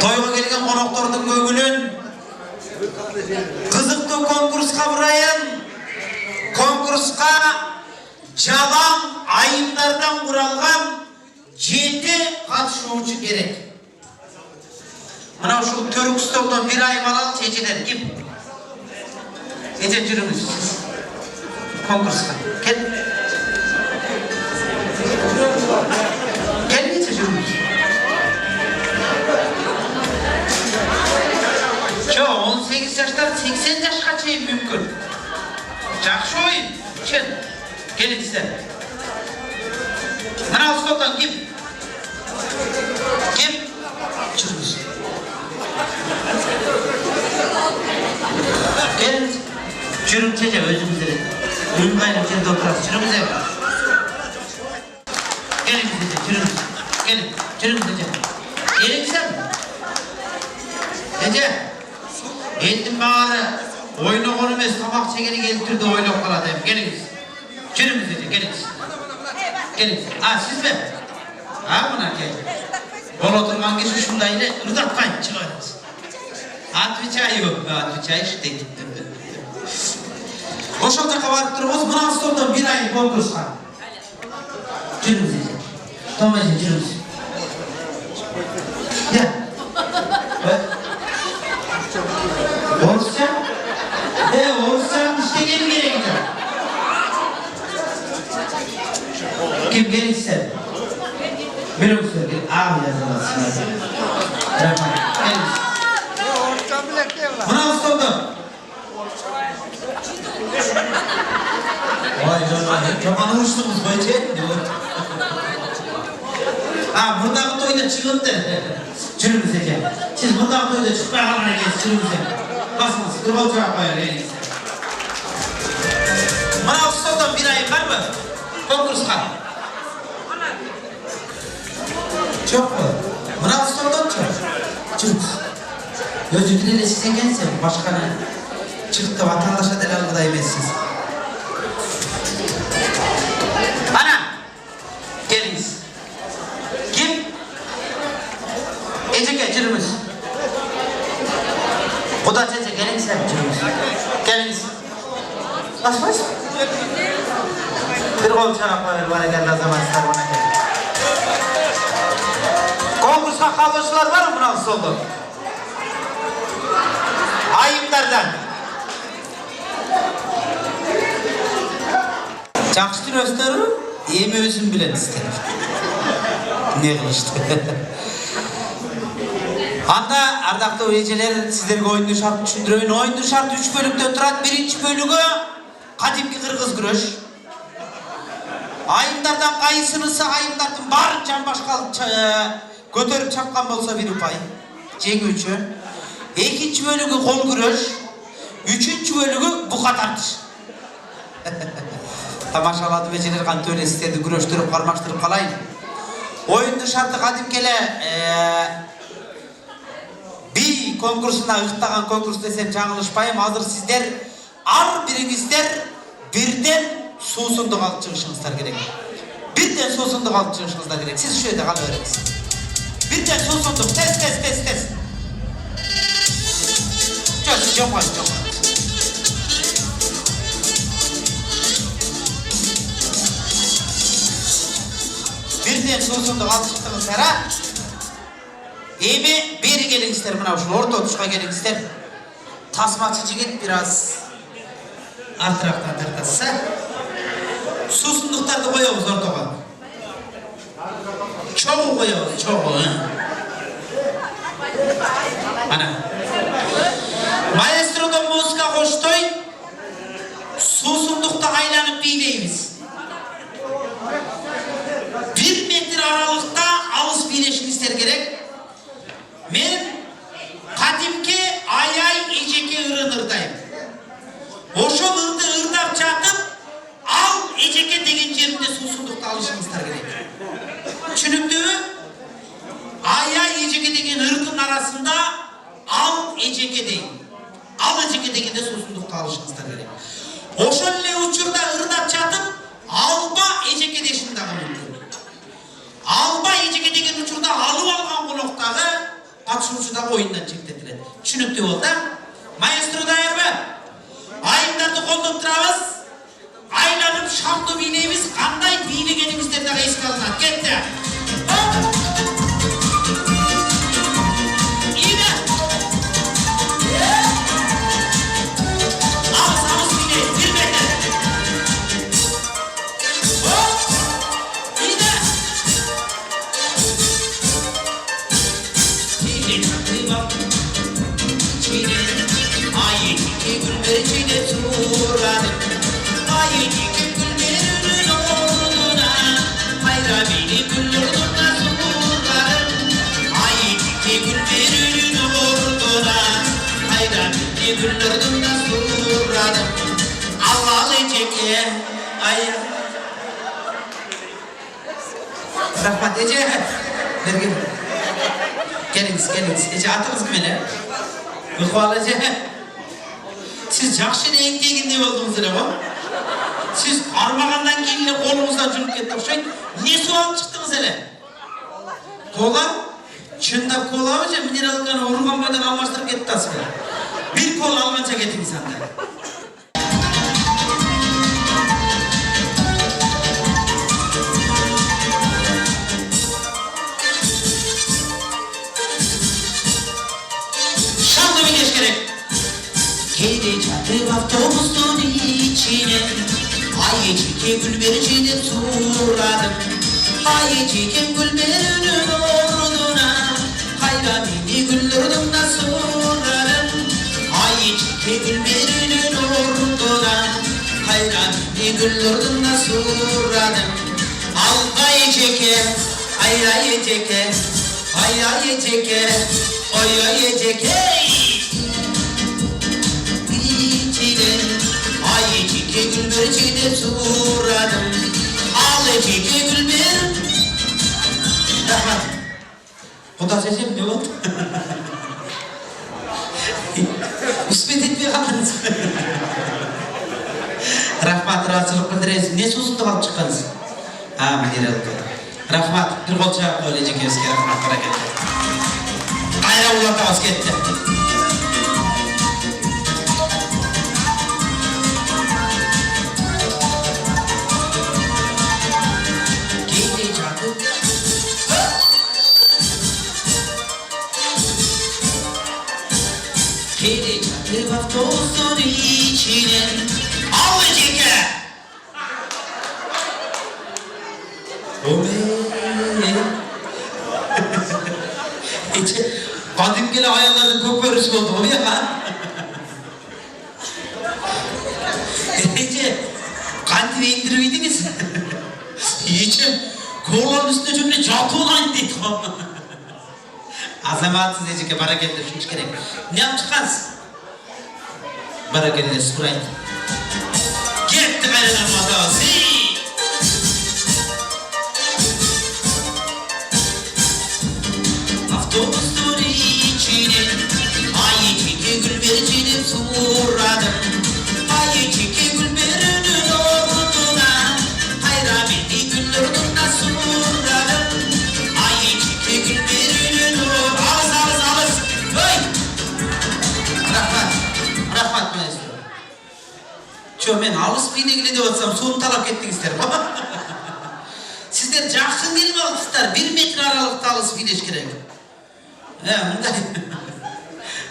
Toyga kelgen konoktordун көңүлүн кызыктуу конкурска бурайын. Конкурска жалаң айымдардан куралган 7 катышуучу керек. Мына ушул төрүк столдон бир айым алалы чечилер. Ким? Эже жүрүңүз. Конкурска. Кел. Келгенче жүрүңүз. Жо, 18 жаштан 80 жашка чейин мүмкүн. Жакшы оюн. Чын. Келиңиздер. Мына столдон ким? Ким? Жүрүңүз. Келиңиз. Жүрүңүз же өзүңүздөр. Ыңгайлуу жерде отурасыз. Жүрүңүз. Келиңиз же, жүрүңүз. Келиң. Жүрүңүз же. Келиңиз. Эже. Элдин баары ойногон эмес, тамак чегени келтирди ойлоп калат эми. Келиңиз. Жүрүңүз же, келиңиз. Келиңиз. Сизби? Мынакей. Боло турган киши ушундай эле ырдатпайт чыгарыңыз. Отвечаю, дейт. Ошол жака барып турбуз, мына столдон бир ай конкурска. Жүрүңүз. Томай жүрүңүз. Орусча? Орусча иштеген керек экен. Ким келиңиздер? Бирөөңүздөр жазыласыздар. Рахмат. Келиңиз. Мына столдон. Ой, жаман уруштуңуз койчу. Мурдагы тойдо чыгыпты. Жүрүңүз эже. Сиз мурдагы тойдо чыкпай калган экенсиз. Жүрүңүз. Басыңыз, тургал жаап коелу келиңиз. Мына столдон бир ай барбы? Конкурска. Жокпу? Мына столдончу. Жүрүңүз. Өзүңүз эле сиз экенсиз, башканы чыгып атаалаша деле алгыдай эмессиз. Ана, келиңиз. Ким? Эжеке, жүрүңүз. Куда чече, келиңиз, жүрүңүз. Келиңиз. Баспайсыз? Бир кол чарап коелу, баракалла азаматтар, мынакей. Конкурска катышуулар барбы мына столдо? Айымдардан. Жакшы жүрөсүздөр, эми өзүм билем сиздер. Не кылышты? Анда ардактуу эжелер, сиздерге оюндун шартын түшүндүрөйүн. Оюндун шарты 3 бөлүктөн турат. Биринчи бөлүгү кадимки кыргыз күрөш. Айымдардан кайсынысы айымдардын баарын жамбашка көтөрүп чапкан болсо 1 упай. Жеңүүчү. Экинчи бөлүгү кол күрөш. Үчүнчү бөлүгү бука тартыш. Тамашалады эжелер, кантип эле сиздерди күрөштүрүп кармаштырып калайын. Оюндун шарты кадимки эле би конкурсуна ыктаган конкурс десем жаңылышпайм. Азыр сиздер ар бириңиздер бирден суусундук алып чыгышыңыздар керек. Бирден суусундук алып чыгышыңыздар керек. Сиз ушул жерде кала бериңиз. Бирден суусундук, тез. Жок. Бирден суусундук алып чыктыңыздар, Эми бери келиңиздер, мына ушул орто тушка келиңиздер. Тасмачы жигит бир аз артырактан тартасыз. Суусундуктарды коебуз ортого. Чогуу коебуз, чогуу. Ана. Маэстродон музыка коштой, суусундукта айланып бийлейбиз. 1 метр аралыкта алыс бийлешиңиздер керек. Мен кадимки аяй эжеке ырын ырдайм. Ошол ырды ырдап жатып, ал эжеке деген жеринде суусундукты алышыңыздар керек. Түшүнүктүүбү? Аяй эжеке деген ырдын арасында ал эжеке дейм. Ал эжеке дегенде суусундукты алышыңыздар керек. Ошол эле учурда ырдап жатып, алба эжеке дешим дагы мүмкүн. Алба эжеке деген учурда алып алган коноктагы katılımcı da oyundan çektirdiler. Düşünüktü oldu da. Maestro dayar mı? Ayınlarını koldup durabız. Aylanıp şamlı bineğimiz kanday bini genimizden de eski alınat. Gitti. Hop. İyi de. Ağız bineği. 1 metre. Hop. İyi de. Çiğne çatı bak. Çiğne. Ay çiğne gülberçine tuğradım. Ay çiğne gülberinin oğluna. Hayra beni güllürdüğüne tuğradım. Ay çiğne gülberinin oğluna. Hayra beni güllürdüğüne tuğradım. Allah'lı çeke. Ay. Rahmat Ece. Vergin. Geliniz. Ece atınız beni. Mıhval Ece. Siz jakşı neyin teginde oldunuz öyle bu? Siz armağandan keyin kolunuzdan жүрүп ketip okşayın. Ne su alıp çıktınız hele? Kola? Çındap kola mı? Mineralgan urgan boydan almaştırıp ketip tasın. Bir kola almanca ketin senden. Şamlı bir geç gerek. Geri çatıp avtobusun içine. Ay çiğke gülberçine tuğradım. Ay çiğke gülberinin orduna. Hayra beni güldürdüm da suğradım. Ay çiğke gülberinin orduna. Hayra beni güldürdüm da suğradım. Ay çeke, ay çeke. Ay çeke, ay çeke. Ay çiğke gülberçine tuğradım. Ağlı çiğke gülber. Rahmat. O da seçim ne oldu? Üsmet etmeye kaldınız. Rahmat rahatsızlık bildiriniz. Ne sözünde kalıp çıktınız? Ha müdür oldu. Rahmat bir kol çağırıp öylece gözke rahmat hareketler. Ayra uğurda az gitti. Geri çatıp avtobusun içine. Al çeke. Ece, kadim gele ayarların köpörüsü oldu o ya. Ece, kantine indiriydiniz. Ece, kolların üstüne cümle çatı olan dedik. Azamatsız Ece'ke bereketli hiç gerek. Ne yapacağız? Bereketli sprayt. Gitti gayrıdan matası. Avtobusun içine. Ay çiğke gülberçine tuğradım. Ay çiğke gülberinin orduna. Hayra beni güldürdün da suğradım. Ay çiğke gülberinin orduna. Ağız. Hey! Rahmat maestro. Çoğu men alыс beyinegile de olsam soğum talap ettiğinizler. Sizler jaksın değil mi alısızlar? 1 metre aralıkta alыс beyneş gerek. Bunday.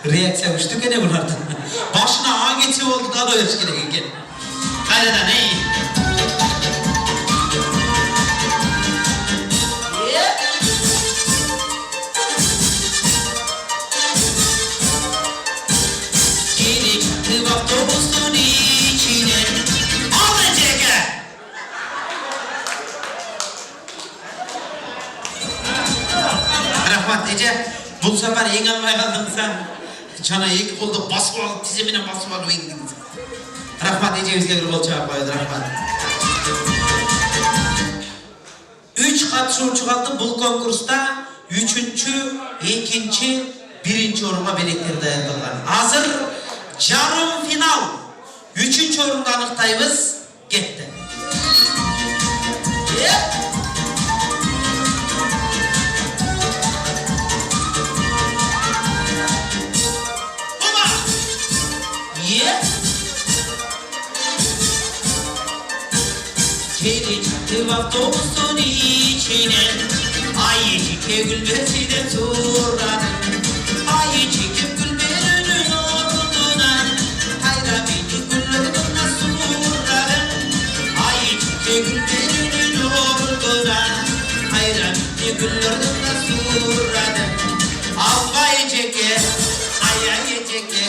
Reaksiya uçtu gene bunlardan. Başına ağ geçe oldu da öyle gerek eken. Kaynadan ey. Geri çatıp avtobusun içine. Al çeke. Rahmat Ece, bu sefer en almaya kaldın sen. Çana iki kolda basıp alıp tizemine basıp alıp indiniz. Rahmat Ece bizge bir kol çağırıp koydu rahmat. 3 katılımcı kaldı bu konkursta 3. 2. 1. orunga belekleri dayandılar. Hazır yarım final 3. orunda anıktayız. Gitti. Seni çıktım avtobusun içine, ayıcık gülmesinden turladım. Ayıcık gülmenin orduna, hayra beni güllerine surladım. Ayıcık gülmenin orduna, hayra beni güllerine surladım. Avva yeceke, aya yeceke,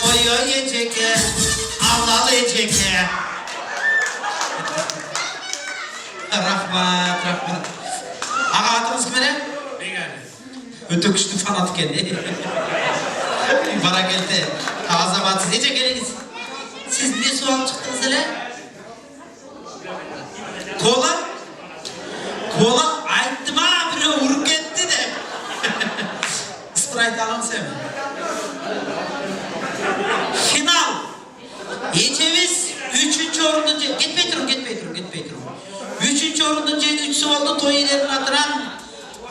oyo yeceke, avlalı yeceke. Rahmat, rahmat. Ağa atımız kime ne? Öte küçtü fanat kendi. Bana geldi. Azamatsız. Nece geliniz? Siz ne sual çıktınız hele? Kola? Kola? Ayttım ha, biri vurup gitti de. Sprite alın sen. Final. Yeceğimiz 3. orundan... Gitmeyi durun. 3. orundan ceydi 3'sü oldu toyilerin atıran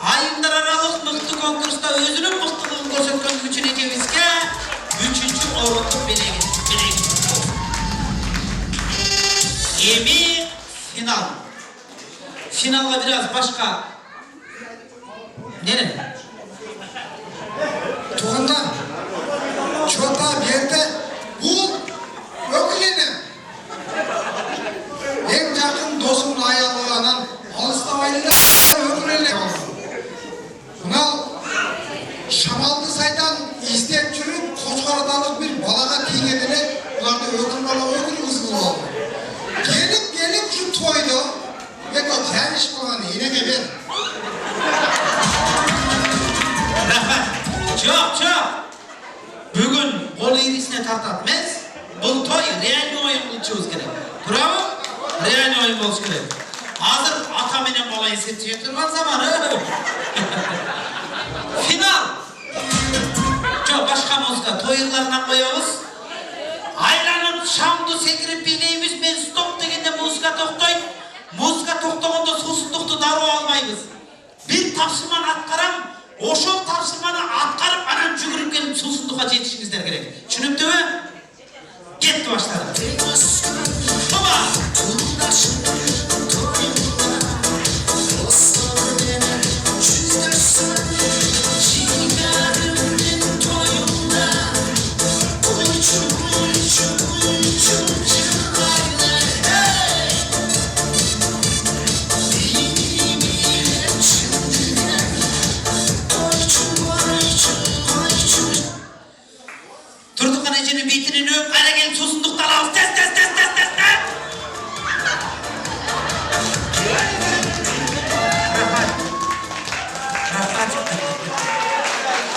ayımlar aralık mıhtı konkursta özünün mıhtılığını göstermek için Eceviz'e 3. orundan bile gitti. Yemi final. Finalla biraz başka. Nerede? Tuğunda çoğda bir yerde bul ökülenim. En yakın dostumun ayarlanan Alstamaylı'da ökülenim. Buna Şamallı saydan izleyip çürüp Koçkaradalık bir balaga tiğedine ularda ökül hızlı oldu. Gelip şu toydu ve o termiş olanı yine gibi. Çok. Bugün kol irisine tartatmaz. Bu toy real oyun buluşumuz gerek. Bravo. Real oyun buluşumuz gerek. Hazır ataminen olayı seçiyor durman zamanı. Final. Çok başka muzika. Toylarına koyuyoruz. Aylanın şamdu sekirip bileyimiz ben stop degende muzika toktoy. Muzika toktogunda susunduktu daru almayız. Bir tavsiman atkaram. Oşol tavsırmanı atkarıp anan cügürüp gelip susunduk'a yetişinizler gerek. Düşünüptü mü? Gitti başladı. Baba! Turduk anacının bitini öp, ara gelip susunduktan al. Test. Rahat.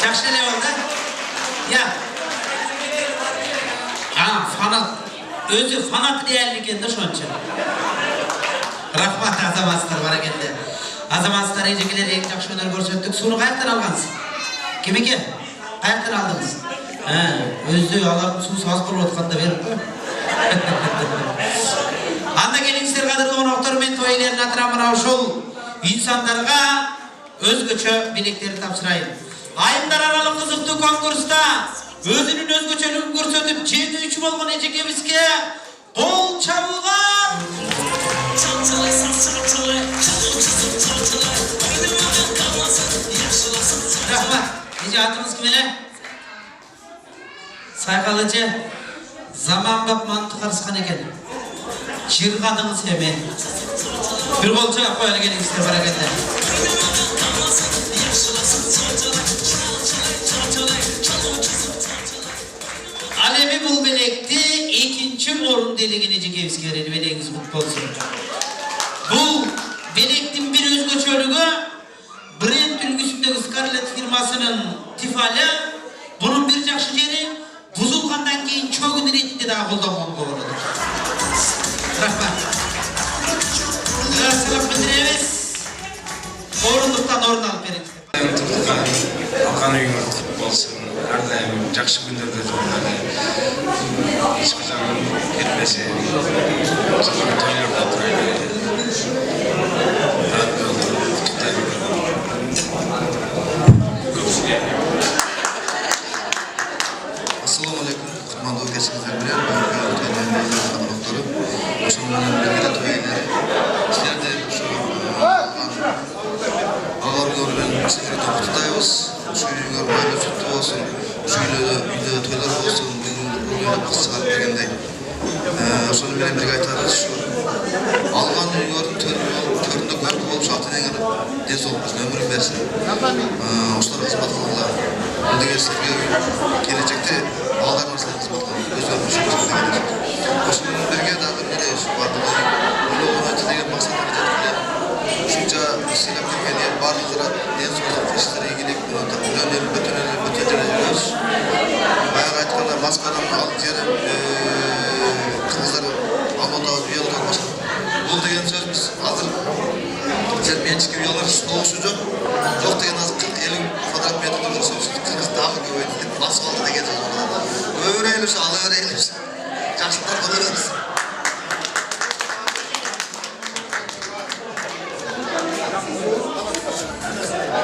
Çakşı ne oldu? Ya. Fanat. Özü fanat değerliken de şonca. Rahmat azamastır bana geldi. Azamastır iyicekiler en çakşı öner görsettik. Sunu kayaktan algansın? Kimi ki? Kayaktan aldınız? Özü Allah'ın su saz kolu otkanda verir mi? Anda gelinizler kadar doğun oktor toylarının atıramına oşul insanlarga özgöçö bilekleri tapsırayın. Ayımlar aralık kızıktı konkursta özünün özgöçölüğünü görsötüp çeydi 3 bolğun ecekemizge kol çabulgar. Rahmat, nece atınız kimele? Saykalıcı zaman bak mantık araskan eken. Çırgadını sevmeyin. Bir kolça koyana gelin ister bereketler. Alemi bul belekti 2. orun deligini Cegevski'ye beleniz mutlu olsun. Bu belektin bir özgöçölüğü Brent ülküsündeki Scarlett firmasının tifali bunun bir jakşı jeri buzulgandan keyin çögün retinde daha koldanmam doğrudur. Rahmat. Selam bildiremiz. Orunduktan orun alıp verin. Akan uygun olsun. Her daim jakşı günlerde turları. Hiçbir zaman gitmesi. Zaman toylarda turaydı. Rahat olur. Assalamu alaikum. Kutmandığı geçsinizler birer. Ben Kayal Toyları'nın doktoru. Uçanların birlikte toyları. Aile sütü olsun, üyle toylar olsun, bugün kısıqat degендей. Şunu bilen bir aytarız şu. Algan uygarın töründe görüp olup şartı degen dens olmasın, ömrün versin. Oşlara hizmet kılınlar. Bundan sizge gelecekte ağlarlarınızla hizmet kılın. Özlerinin şartını degen. Şunun birge dağılır nereye şu bardılar. Öyle olmayacak degen maksatları jatırlar. Şunca silap kirgen yer barlıqıra dens olacak işlere ilgili önerim, ötöneriz. Bayağı aytkanda maskadan alıp yerim kızları Almanya'da bir yıl olmasın. Bu degen söz biz hazır. Sen mençik bir yollar soğuşu yok. Yok degen azı 40-50 kvadrat metre durursa 40 daha köbeydi. Asfaltı da geçeceğiz orada. Öğrenelim, alıverelim. Yaşlılar öğreniriz.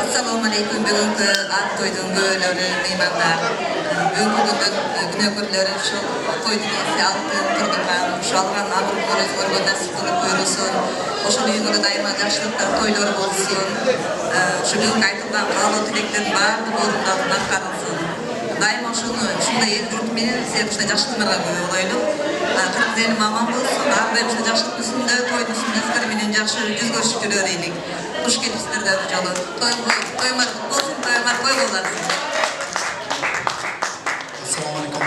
Assalamu alaikum. Bugünkü at toydun göğleri, meymanlar. Bugünkü günökürleri şu toydun esi altın, kırgıtan, şu algan abur koruş, orga nasip kılıp buyurulsun. Oşun üyüngülü daima yaşlıklar toyları olsun. Şu bugünkü aytıldan kalı tileklerin bardı orundalığına karılsın. Daima şunda el yurtmenin sevişine yaşlılara göğü olaylı. Kırkzeli mamam olsun, ağabeyimizde yaşlık üstünde, toydun üstünde, sıkırminin yaşlı yüz görüştürü öğreylik. Hoş geldinizler de canım. Toymar olsun, toymar koy olasın. Assalamu alaikum.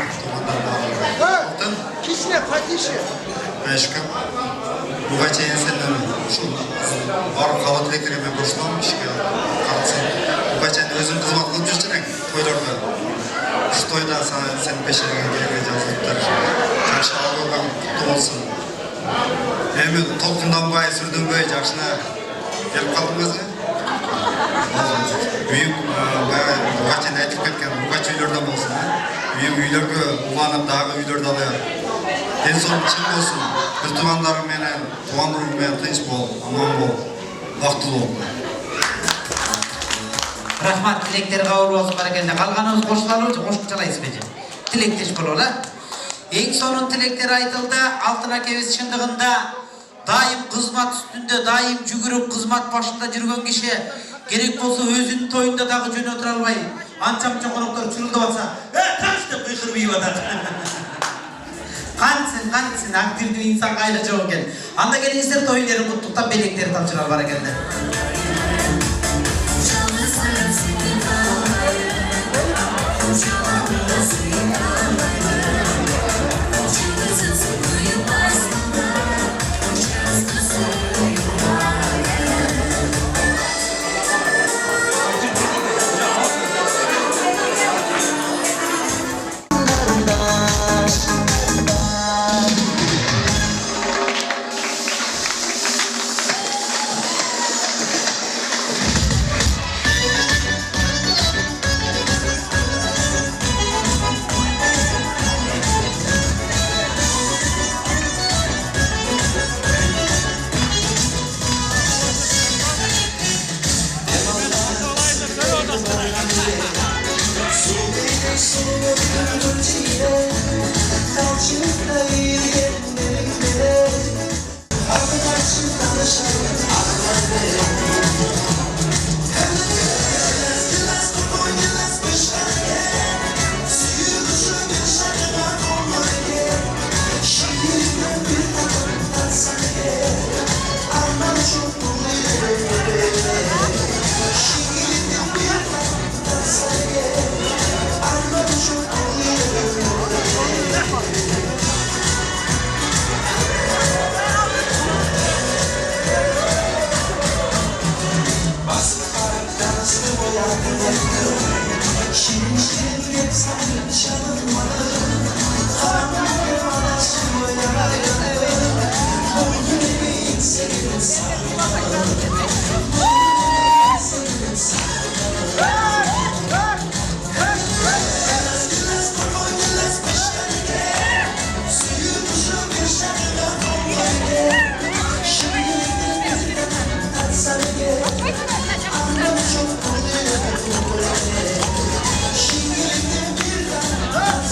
To'g'ridan Kishne Fatişi. Aşkı. Bu gece senden şu var qavat elektrikle koştum işe kalksın. Bu gece özüm hizmet kılıp жүрсің toylarda. Şu toyda sen peşine geleceğiz. Жақсы алған құтты болсын. Мен толқынданбай, сүрдінбей жақсына келіп қалдыңыз ба? Үйім бұғачен айтып кеткен бұғач үйлерден болсын. Үйім үйлерге уланып, дағы үйлерді алайық. Денсаулық шын болсын. Біз туғандарыңменен, туған ұрыңмен тыныш бол, аман бол, бақыттылы бол. Рахмат, тілектер қабыл болсын барекелді. Қалғанымыз қосып жалайсыз бе? Тілектеш болула. Ең сонун тілектер айтылды. Алтын акебіз шындығында дайым қызмат үстінде, дайым жүгіріп қызмат башында жүрген кеше керек болса өзінің тойында дағы жөн отыра албай, анча-мынча қонақтар чүрілді болса, таш деп қиқырбай жатады. Қансын, активді инсан қайда жоқ екен. Анда келіңіздер тойларын құттықтап белектері тапшырар бар екенді.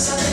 She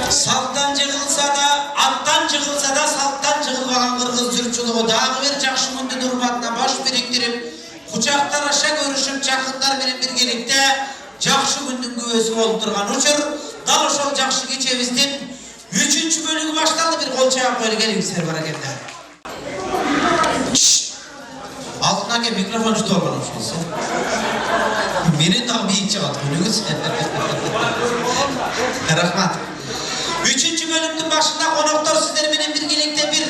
Salttan jığılsa da, attan jığılsa da salttan jığılmagan kırgız jurtçuluğu dagı bir jakşı gündün hurmatına baş biriktirip, kucaklar görüşüp jakınlar bilen birgelikte jakşı gündün güvesi bolup turgan uçur. Dal ошол jakşı keçebиздин 3-cü bölügü başlandı, bir kol çayap koylu gelingizler baraketler. Altına gel mikrofon tutu olmamış olsun. Benim daha bir iç çıkarttı bölügüz. Rahmat. 3-cü bölümün başında konuklar sizler benim birgelikte bir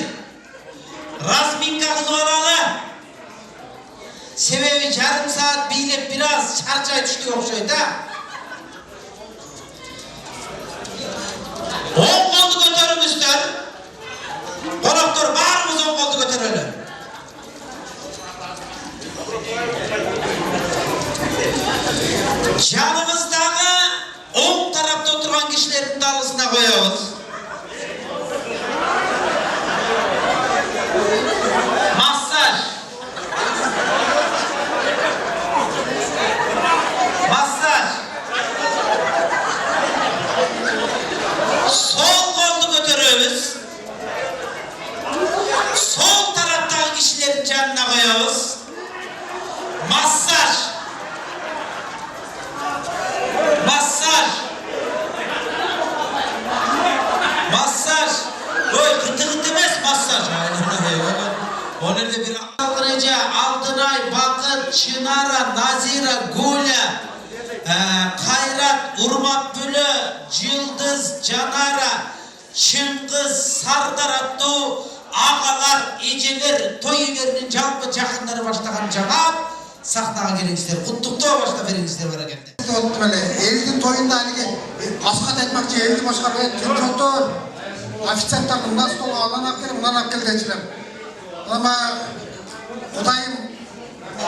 razminka kılıp alalı. Sebebi yarım saat beylep biraz çarçay düştük okşaydı. 10 koldu götürümüzler. Konuklar bağrımız 10 koldu götürülü. Canımızdağı 10 tarafta oturan kişilerin dalısına koyuyoruz. Masaj. Masaj. Sol kolunu götürüyoruz. Sol taraftaki kişilerin canına koyuyoruz. Masaj. Masaj. Masaj. Oy gıtı gıtı mes masaj. O nerede bir Aldırıca, Aldınay, Bakır, Çınara, Nazira, Gule, Kayrat, Urmat Bülü, Cıldız, Canara, Çıngız, Sardar Attu, ağalar, eceler, toy evlerinin jalpı jakınları başlagan jamaat sahnaga kelingizler, kutlukta başta beringizler baraketler. Elдің тойында әлгі асхат айтмақшы елді башқарып еді отыр официанттарды мына столға анан алып кел мынаны алып кел дечилер ана құдайым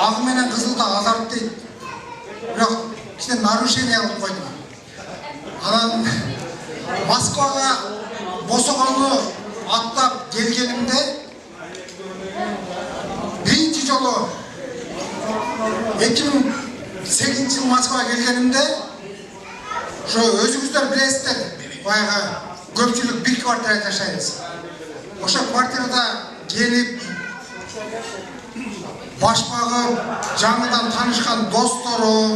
ағы менен қызылды азарып дейді бірақ кішкене нарушение қылып қойдым анан Москваға босағаны аттап келгенімде бірінші жолы 2008 жыл Москваға келгенімде ошо өзүңүздөр билесиздер баягы көпчүлүк бир квартирада жашайбыз ошо квартирада келип баш багып жаңыдан таанышкан досторум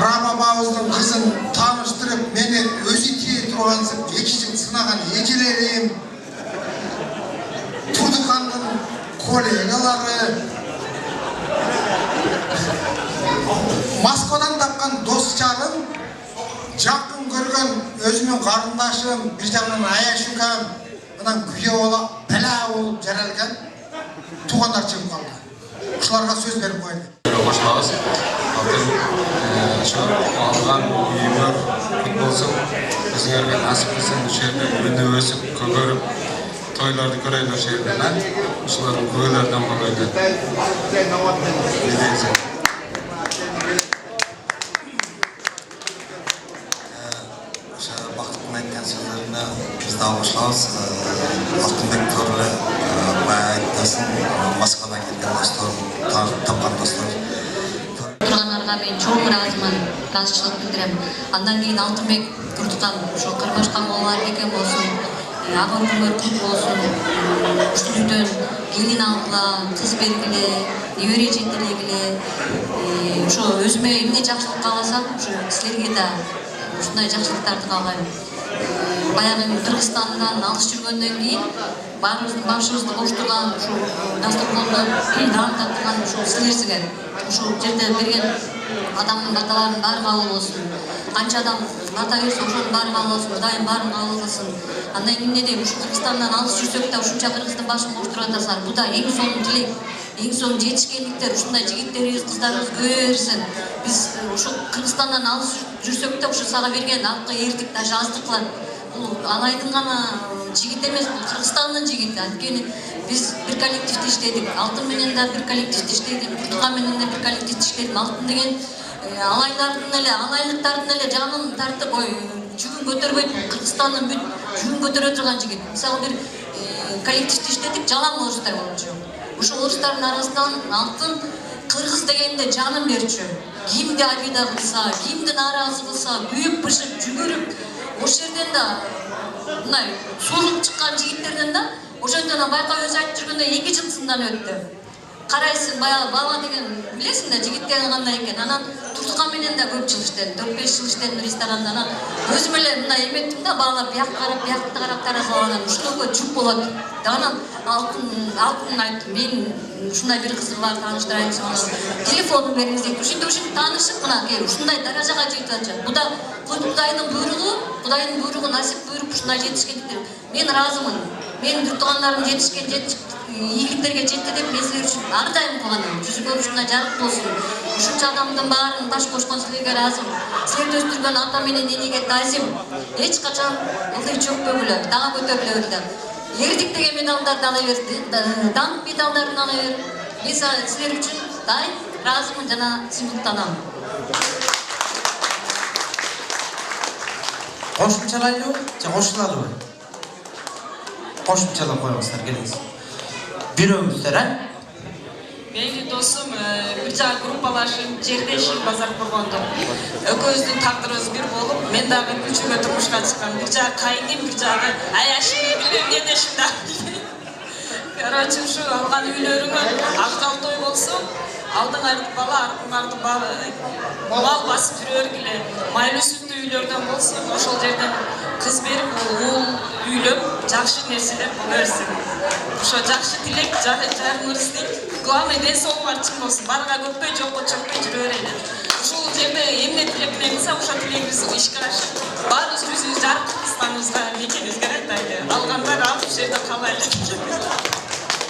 Рабабабыздын кызын тааныштырып мени өзү тие тургансып 2 жыл сынаган эжелерим Тудыкандын коллегалары Москвадан тапқан дос-жарым, жақын көрген өзімнің қарындашым, бір жағынан Аяшукам, мынан күйе болып, бәлә болып жаралған туғандар шығып қалды. Ошоларға сөз беріп қойды. Башлабыз. Ошо алган үйүңөр күн болсун, өзүңөргө насип кылсын, ошол жерде өнүп өсүп, көгөрүп, toylarni ko'raylar şehirden. Şuların köylerden balaydı. Ne deysen? Бақыттың айтқан сөздеріне біз де қосыламыз. Алтынбек Төрлі, баяғы айтасын, Москвадан келген достар, тапқан достар. Тұрғанарға мен чоң разышылық білдіремін. Андан кейін Алтынбек Туртукан, ошо Кырбашкан молалар бекен болсун, Агыр Күмөр Кут болсун, үстүнүтөн келин алгыла, кыз бергиле, небере жетелегиле, ошо өзүмө эмне жакшылык кааласам, ошо силерге да ушундай жакшылыктарды каалайм. Баягы Кыргызстандан алыс жүргөндөн кийин баарыбыздын башыбызды бош турган ушу дасторкондо даам тартырган ушу силерсиңер. Ушул жерде берген адамдын баталарынын баары кабыл болсун. Канча адам бата берсе ошонун баары кабыл болсун, Кудайым баарын кабыл кылсын. Андан кийин эмне дейм, ушу Кыргызстандан алыс жүрсөк да ушунча кыргыздын башын бош туруп атасыңар. Бул да эң сонун тилек. Эң сонун жетишкендиктер, ушундай жигиттерибиз, кыздарыбыз көбөйө берсин. Биз ушу Кыргызстандан алыс жүрсөк да ушу сага берген акы, эрдик, даже аздык кылат. Бул Алайдын гана жигит эмес, бул Кыргызстандын жигити. Анткени биз бир коллективде иштедик. Алтын менен да бир коллективде иштедим, Туртукан менен да бир коллективде иштедим. Алтын деген алайлыктардын эле жанын тартып, жүгүн көтөрбөйт, Кыргызстандын бүт жүгүн көтөрө турган жигит. Мисалы бир коллективде иштедик, жалаң орустар болчу. Ушул орустардын арасынан Алтын кыргыз дегенде жанын берчү. Кимди абийда кылса, кимди нааразы кылса, күйүп бышып, жүгүрүп, ошол жерден да мындай сулуп чыккан жигиттерден да ошондон байкап өзү айтып жүргөндө 2 жыл сындан өттү. Карайсың, баягы бала деген билесиң да жигиттер кандай экен. Анан Туртукан менен да көп жыл иштедим, 4-5 жыл иштедим ресторанда. Анан өзүм эле мындай эметтим да, баалап биякка карап, биякты карап таразаланам. Ушунга жүк болот. Анан Алтын айттым, мен ушундай бир кызы бар, тааныштырайынчы. Телефонун бериңиз дейт. Ушинтип таанышып, мына ушундай даражага жетип атат. Бул да Кудайдын буйругу, насип буйруп ушундай жетишкендиктер. Мен ыраазымын. Менин Туртугандарым жетишкен ийгиликтерге жетти деп мен силер үчүн ар дайым кылганам. Жүзүгө ушундай жарык болсун. Ушунча адамдын баарын баш кошкон силерге ыраазымын. Силерди өстүргөн ата менен энеге тазим. Эч качан ылдый чөкпөгүлө, дагы көтөрүлөгүлө. Эрдик деген медалдарды ала берди, даңк медалдарын ала берди. Мен силер үчүн дайым ыраазымын жана сыймыктанам. Кошумчалайлы, же кошулалыбы? Кошумчалап коебуздар, келиңиз. Бирөөбүздөр, Менин досум бир жагы группалашып, жердешим базар кургондо. Экөөбүздүн тагдырыбыз бир болуп, мен дагы күчүмө турмушка чыккам. Бир жагы кайыным, бир жагы аяшым, билбейм эмне дешим да. Короче, ушу алган үйлөрүңө акжал той болсо, алдыңарды бала, артыңарды мал басып жүрөргүле, майлуу сүттүү үйлөрдөн болсун, ошол жерден кыз берип, уул үйлөп, жакшы нерселер боло берсин. Ошо жакшы тилек, жарыңыбыздын главный ден соолугу чын болсун. Барга көппөй, жокко чөкпөй жүрө берели. Ушул жерде эмне тилек менен кылса, ошо тилегибиз ишке ашып, баардык жүзүбүз жарык Кыргызстаныбызга мекенибиз керек дайды. Алгандар алып ушул жерде калайлы.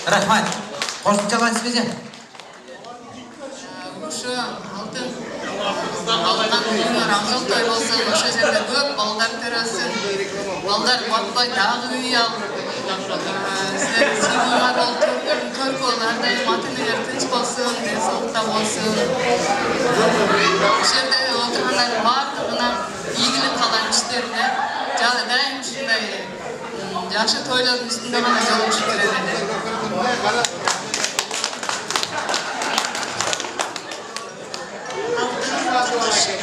Рахмат. Кошумчалайсыз беле? Ошо алтын аңгыл той болсун, ошол жерде көп балдар төрөсүн. Балдар батпай дагы үй алып, силер сыймыңар болуп көркөл ар дайым ата-энелер тынч болсун, ден соолукта болсун. Ошол жерде отургандардын баардыгына ийгилик каалайм иштерине. Дайым ушундай жакшы тойлордун үстүндө гана жолугушуп жүрөлү.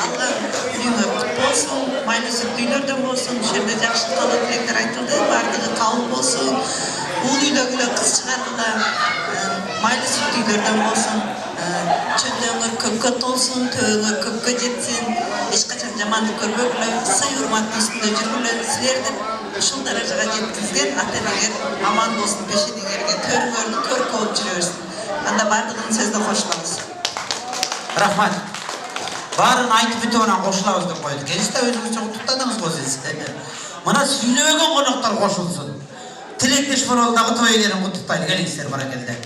Алган күнүңөр кут болсун, майлуу сүттүү үйлөрдөн болсун, ошол жерде жакшы каалоо тилектер айтылды, баардыгы кабыл болсун. Уул үйлөгүлө кыз чыгаргыла, майлуу сүттүү үйлөрдөн болсун, чөмдөңөр көккө толсун, төбөңөр көккө жетсин, эч качан жамандык көрбөгүлө, сый урматтын үстүндө жүргүлө. Силерди ушул даражага жеткизген ата-энеңер аман болсун, пешениңерге, төрүңөрдү көркө болуп жүрө берсин. Анда баардыгын сөздө кошулабыз. Рахмат. Барын айтып бүтүп анан кошулабыз деп койдук. Келиште өзүңүз куттуктадыңыз го сиз. Мына сүйлөбөгөн коноктор кошулсун. Тилектеш форумдагы той ээлерин куттуктайлы, келиңиздер баракелде.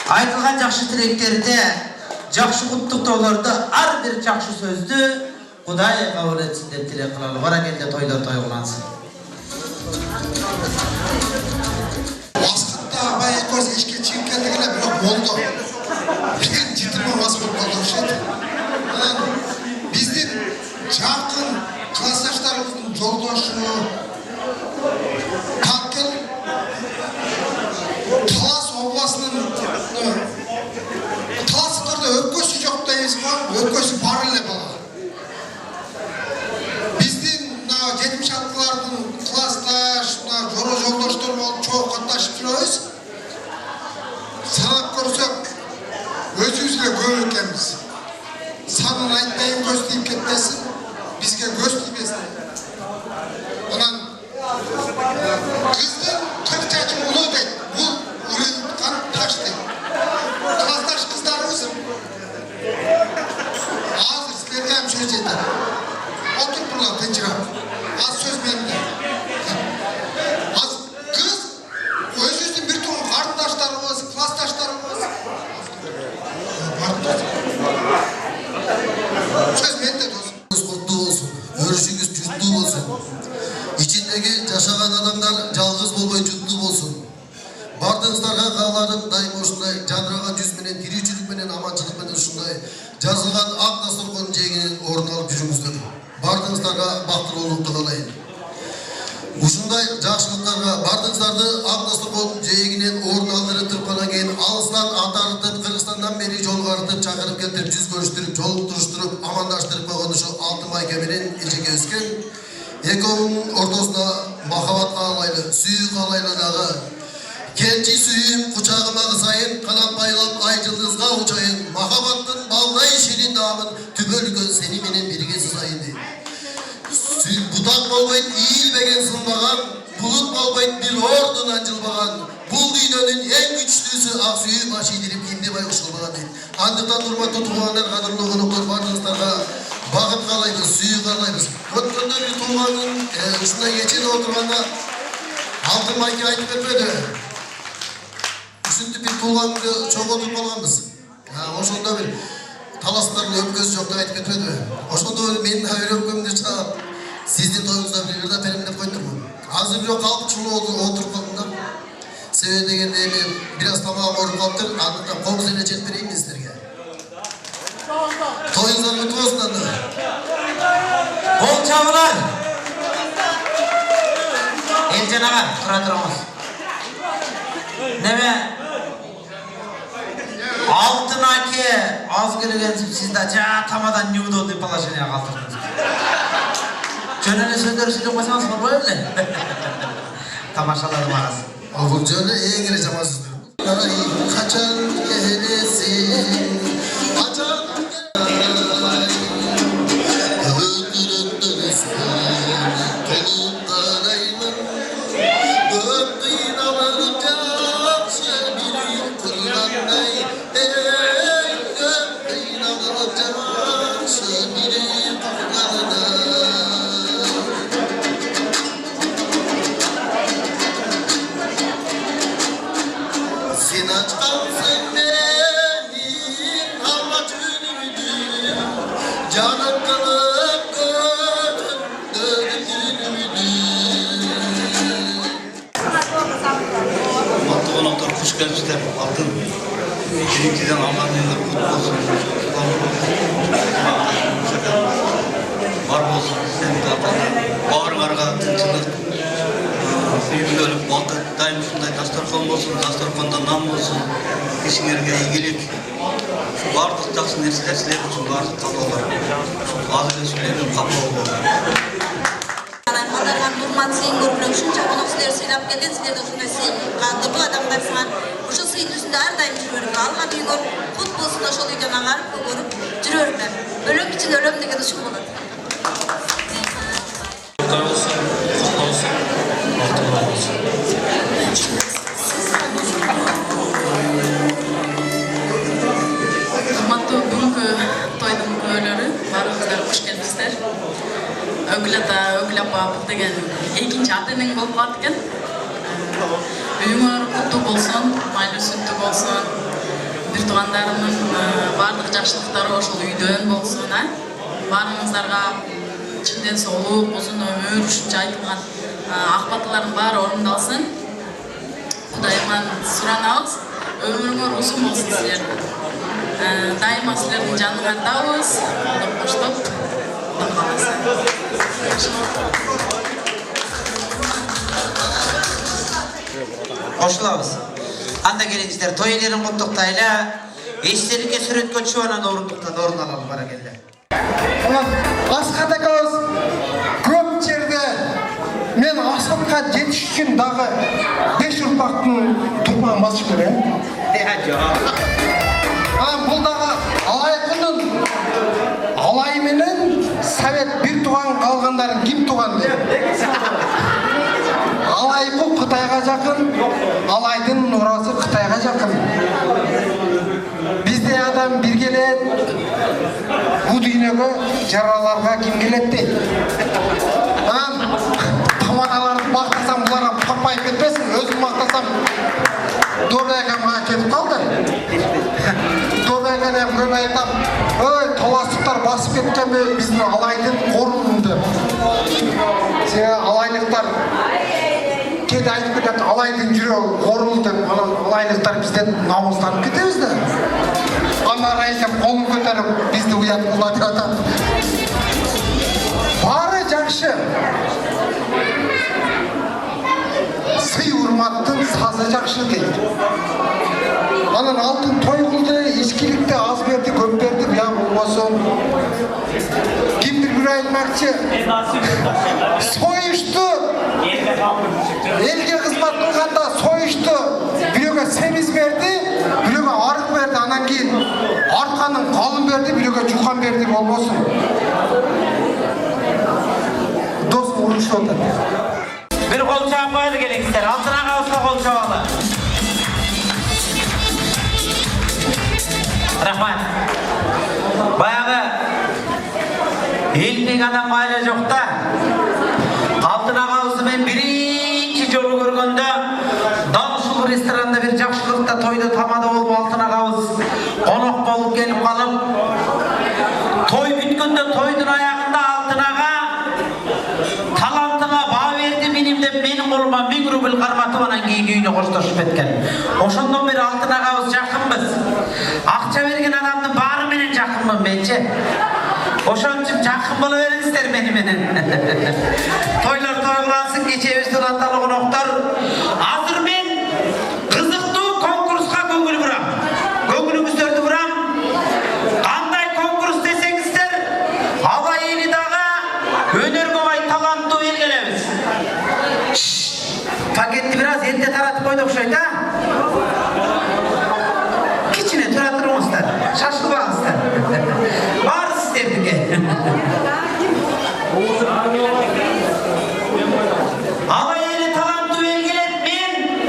Айтылган жакшы тилектерде, жакшы куттуктоолорду, ар бир жакшы сөздү Кудай кабыл этсин деп тилек кылалы. Баракелде тойлор той кылынсын. Бардыңыздарга кааланып дайым ушундай жадыраган жүз менен тирүүчүлүк менен аманчылык менен ушундай жазылган ак дасторконун жээгинен орун алып жүрүңүздөр. Бардыңыздарга бактылуулукту каалайм. Ушундай жакшылыктарга бардыңыздарды ак дасторконун жээгинен орун алдырып тургандан кийин алыстан ат арытып Кыргызстандан бери жолго артып чакырып келтирип жүз көрүштүрүп жолуктуруштуруп амандаштырып койгон ушу Алтын Майке менен эжеге өскөн экөөнүн ортосуна махабат каалайлы, сүйүү каалайлы дагы. Келчи сүйүм кучагыма кысайын, канат байлап ай жылдызга учайын, махабаттын балдай ширин наамын түбөлгөн сени менен бирге сызайын дейт. Бутак болбойт ийилбеген сынбаган, булут болбойт бир ордунан жылбаган, бул дүйнөнүн эң күчтүүсү ак сүйүү баш ийдирип кимди байкуш кылбаган дейт. Андыктан урматтуу туугандар, кадырлуу коноктор, бардыгыңыздарга багыт каалайбыз, сүйүү каалайбыз. Өткөндө бир тууганын ушундай кечеде отурганда Алтын Майке айтып кетпеди. Ушинтип бир тууганды чогултуп алганбыз. Ошондо бир таластардын өпкөсү жок деп айтып кетпедиби? Ошондо менин өпкөмдү чаап, сиздин тоюңузда бир да берем деп койдумун. Азыр бирок калып ушуну отуруп калдым да. Себеби дегенде эми бир аз тамагым ооруп калыптыр, андыктан комуз эле чет берейин сиздерге. Тоюңуздар куту болсун анда. Кол чабуулар. Элжан ага, тура турыңыз. Неме? Алтын Аке аз келгенсип, сиз да тамадан неудобный положение калтырдыңыз. Жөн эле сөздөр сүйлөп койсоңуз болбой эле. Тамашаладым агасы. Бул жөнү эң эле жаман сөздөр. Качан келесиң? Качан Gençler altın birinciden Almanya'da kutlu olsun. Var olsun. Sen de bağır karga tınçılık. Büyülülük balta daim şunday dastorkon olsun. Dastorkonda nam olsun. Kişilerge ilgilik. Şu vardık jakşı nerseler sizler için vardık kalıyorlar. Azıcık söyleyeyim kapı olur. Nurman Seyin görüp ушунча конок силер сыйлап келген, силерде ушундай кадырлуу адамдарсыңар. Ошол сый жүзүндө ар дайым жүрө берип, алган үйгөр кут болсун, ошол үйдөн аңарып көрүп жүрө бериңер. Өлөм үчүн өлөм деген ушул болот. Урматтуу бүгүнкү тойдун күбөлөрү, баарыңыздар кош келипсиздер. Өгүл ата, Өгүл апа деген экинчи ата энең болуп калат экен. Үйүңөр куттуу болсун, майлуу сүттүү болсун. Бир туугандарымдын баардык жакшылыктары ошол үйдөн болсун, баарыңыздарга чынден соолук, узун өмүр, ушунча айтылган ак баталардын баары орундалсын. Кудайыман суранабыз, өмүрүңөр узун болсун силердин. Дайыма силердин жаныңардабыз, колдоп коштоп. Кошулабыз. Анда келиңиздер, той элерин куттуктайлы. Эстеликке сүрөткө түшүп анан орундуктан орун алалы баракелде. Асхат акабыз көп жерде мен Асхатка жетиш үчүн дагы 5 урпактын турпагын басып берем. Бул дагы алайкынын алай менен совет бир туган калгандарын ким туган дейт. Алай бул Кытайга жакын, алайдын нурасы Кытайга жакын. Бизде адам бир келет, бул дүйнөгө жараларга ким келет дейт. Тамадаларды мактасам буларга папайып кетпесин, өзүм мактасам Добрайга мага кетип калды. Добрайга деп көп айтам, ой, таластыктар басып кеткенби биздин алайдын корун деп. Сен алайлыктар кейде айтып кетеді, алайдың жүрегі қорыл деп, алайлықтар бізден намыстанып кетеміз да. Ана райсам қолын көтеріп бізді ұят қылып жатады. Бары жақсы. Сый урматтың сазы жақсы дейді. Анан алтын той қылды, ешкілікті аз берді, көп берді, я болмасын. Кимдир бір айтмақшы, сойышты, елге қызмат қылғанда сойышты, біреуге семіз берді, біреуге арық берді, анан кейін арқаның қалын берді, біреуге жұқан берді, болмасын. Дос ұрыш отыр. Bir kol çağmayla gereksinler. Altına kalsa kol çağmalı. Rahmat. Bayağı elbek adam mayla yok da altına kalsa ben birinci yolu görgünde Davuşul restoranda bir jakşılıkta toyda tamada olup altına kalsa konuk bolup gelip kalıp toy bütkünde toydun ayağında altına menin koluma 1000 rubl karmatı banan keyin үйüne koştoşup etken. Oşondan beri altına kavuz jakınbız. Akça bergen adamdın bari menen jakınmın bence. Oşonçum jakın boluveringizler meni. Toylar toygulansın, geçebizdi lantalı konoktor. Hazır men kızıktуу konkurska көңүл бурам. Көңүлүңүздөрдү бурам. Кандай конкурс десеңиздер, ала эли дагы өнөргө бай таланттуу белгилебиз. Paketli biraz ette taratıp koyduk şöyle. Kiçine turatırmışlar. Şaşılmazlar. Var isterdik. Ama yeni talantı belgeletmeyin.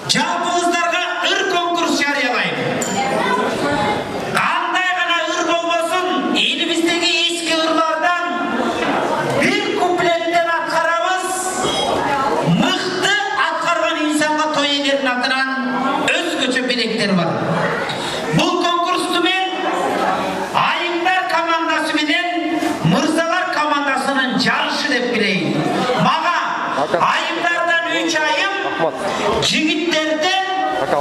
Cevabınızlarga ır konkurs yarıyalayın. Kanday gana ır olmasın. Elimizdeki eski ırlardan bir kupletten atkarabız. Adından özgöçe bilekleri var. Bu konkurstu ben Ayıklar komandası bilen Mırzalar komandasının yarışı dep bileyim. Maga Ayıklardan 3 ayım, jigitlerden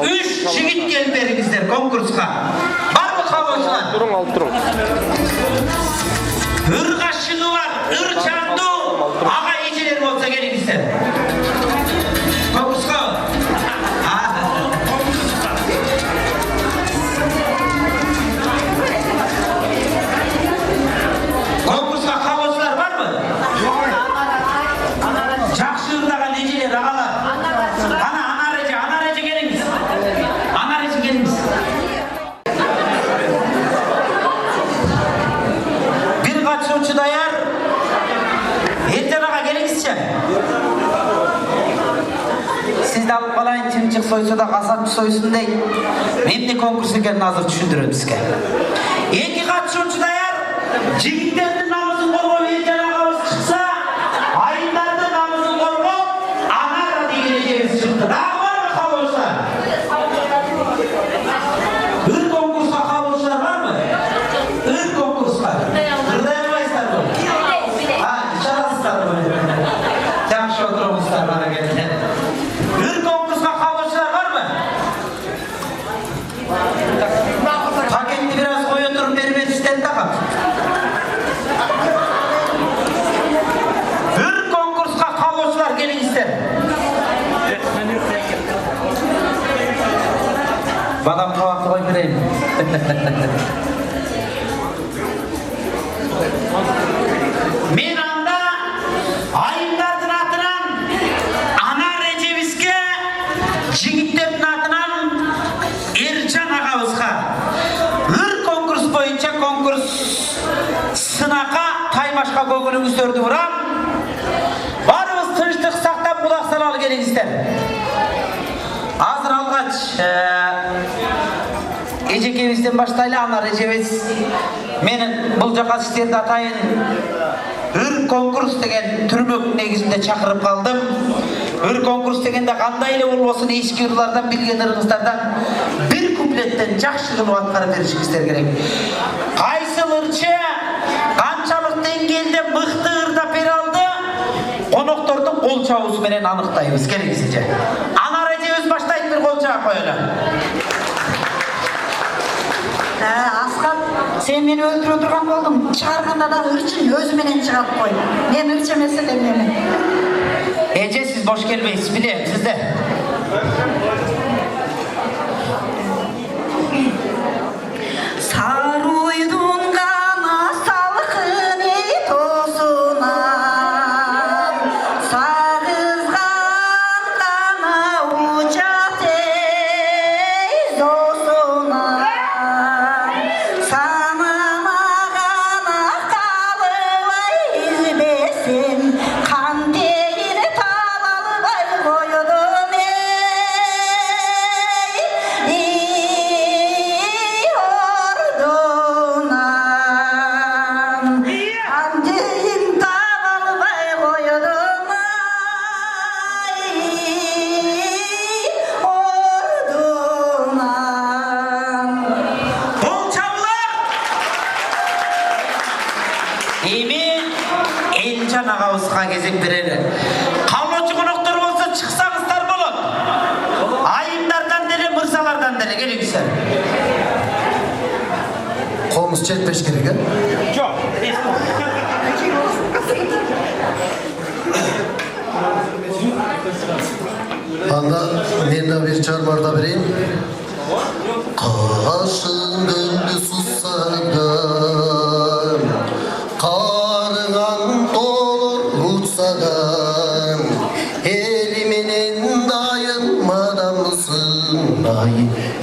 3 jigit gelip beringizler konkurska. Var mı kavuşlar? Durun alıp durun. Irgaşığı var, ırçandı. Ağa eceleri olsa gelingizler. Konkurska. Konkurska kavuşlar var mı? Jakşığırdaga neceler ağalar? Ana rece geliniz. Ana rece geliniz. Bir kaçırıcı dayar. Erten ağa gelinizce. Siz de alıp kalayın timcik soysu da kasapçı soysun değil. Hem de konkursu gelin hazır düşündürün bizge. Eki kaçırıcı dayar. Jigitlerдің намысын қорғап еркін ағамыз шықса, айындардың намысын қорғап, анара деген ежеміз шықты. Дағы бар ма қабылшылар? Ür конкурсқа қабылшылар бар ма? Ür конкурсқа. Қырдай алмайсыздар бұл? Шарасыздар бұл? Жақшы отырыңыздар бара кетті. Ür конкурсқа қабылшылар бар ма? Paketті biraz қой отырып бермесіздер тақап. Badam kavaklı koy vereyim. Men anda ayındардың атынан Ana Receviz'ge, jigitlerдің атынан Ercan ağabızға ыр konkurs boyunca konkurs sınaqa Taymaşqa көңіліңіздерді бұрам. Barımız tınçlık saqtab kulaq salalı gelingizler. Hazır alğaç ejekebizden başlaylı Ana Recevez menin бұл жаққа сіздерді атайын ыр конкурс деген түрмек негізінде чақырып қалдым. Ыр конкурс дегенде қандайлы болсын ескі ырлардан білген ырыңыздардан бір куплеттен жақсы қылып атқарып берішіңіздер керек. Қайсы ырчы қаншалық деңгейде мықты ырда бере алды, қонақтардың кол чабуубуз менен аныктайбыз керексинче. Анар эжебиз баштайт, бир кол чаап коелу. Асхат, сен мени өлтүрө турган болдуң. Чыгарганда да ырчын өзү менен чыгап кой. Мен ырчы эмес элем. Эже, сиз бош келбейсиз, билем сизде. Сарыйдын гана салкын тосунан, сагызган гана учат зосунан, санамагана калыбай избесин, кантейин таба албай койдум Элчан агабызга кезек берели. Калоочу коноктор болсо чыксаңыздар болот. Айымдардан деле, мырзалардан деле келиңиздер. Қолымыз жетпеш керек, Жок. Анда мен да бир чарбарда берейин. Кашың өлді сусаган, карыган толор утсаган, эли менен дайымадамысың, ай,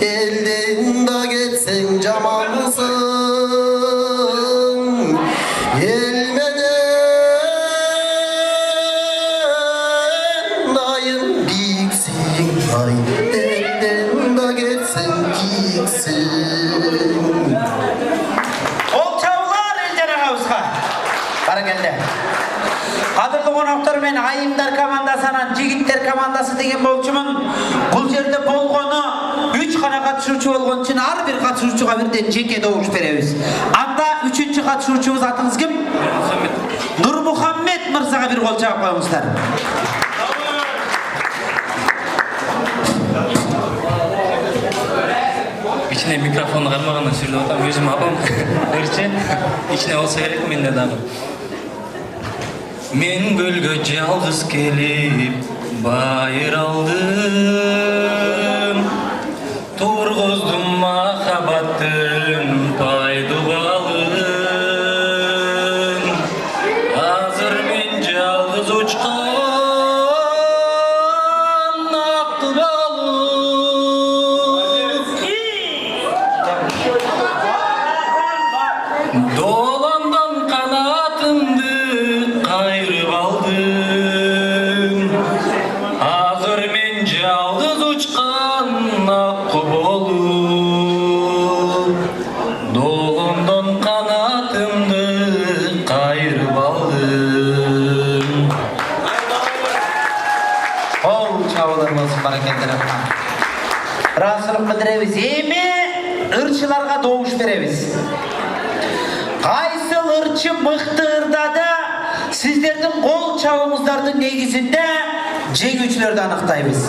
элден да кетсең жаманысың, эл менен дайым бийиксиң, ай, элден да кетсең кийиксиң. Кол чабуулар Элчан агабызга. Баракелде. Кадырлуу коноктор, мен айымдар командасынан жигиттер командасы деген болчумун. Бул жерде болгону 3 гана катышуучу болгон үчүн ар бир катышуучуга бирден жеке добуш беребиз. Анда 3-чү катышуучубуз атыңыз ким? Нурмухаммед мырзага бир кол чаап коюңуздар. İçine mikrofonu karmağına sürdü otam. Gözüm abam ırçı. İçine olsa gerek mende dagı. Men gölge жалгыз келип байыр алдым. Тургуздум махабаттын пайдубалын. Азыр мен жалгыз учкан ак балым. Доламдан канатымды кайрып алдым. Азыр мен жалгыз учкан ак болуп. Доламдан канатымды кайрып алдым. Кол чабуулар болсун, баракелдер. Ыраазычылык билдиребиз. Эми ырчыларга добуш беребиз. Кайсыл ырчы мыкты ырдады, сиздердин кол чабууңуздардын негизинде жеңүүчүлөрдү аныктайбыз.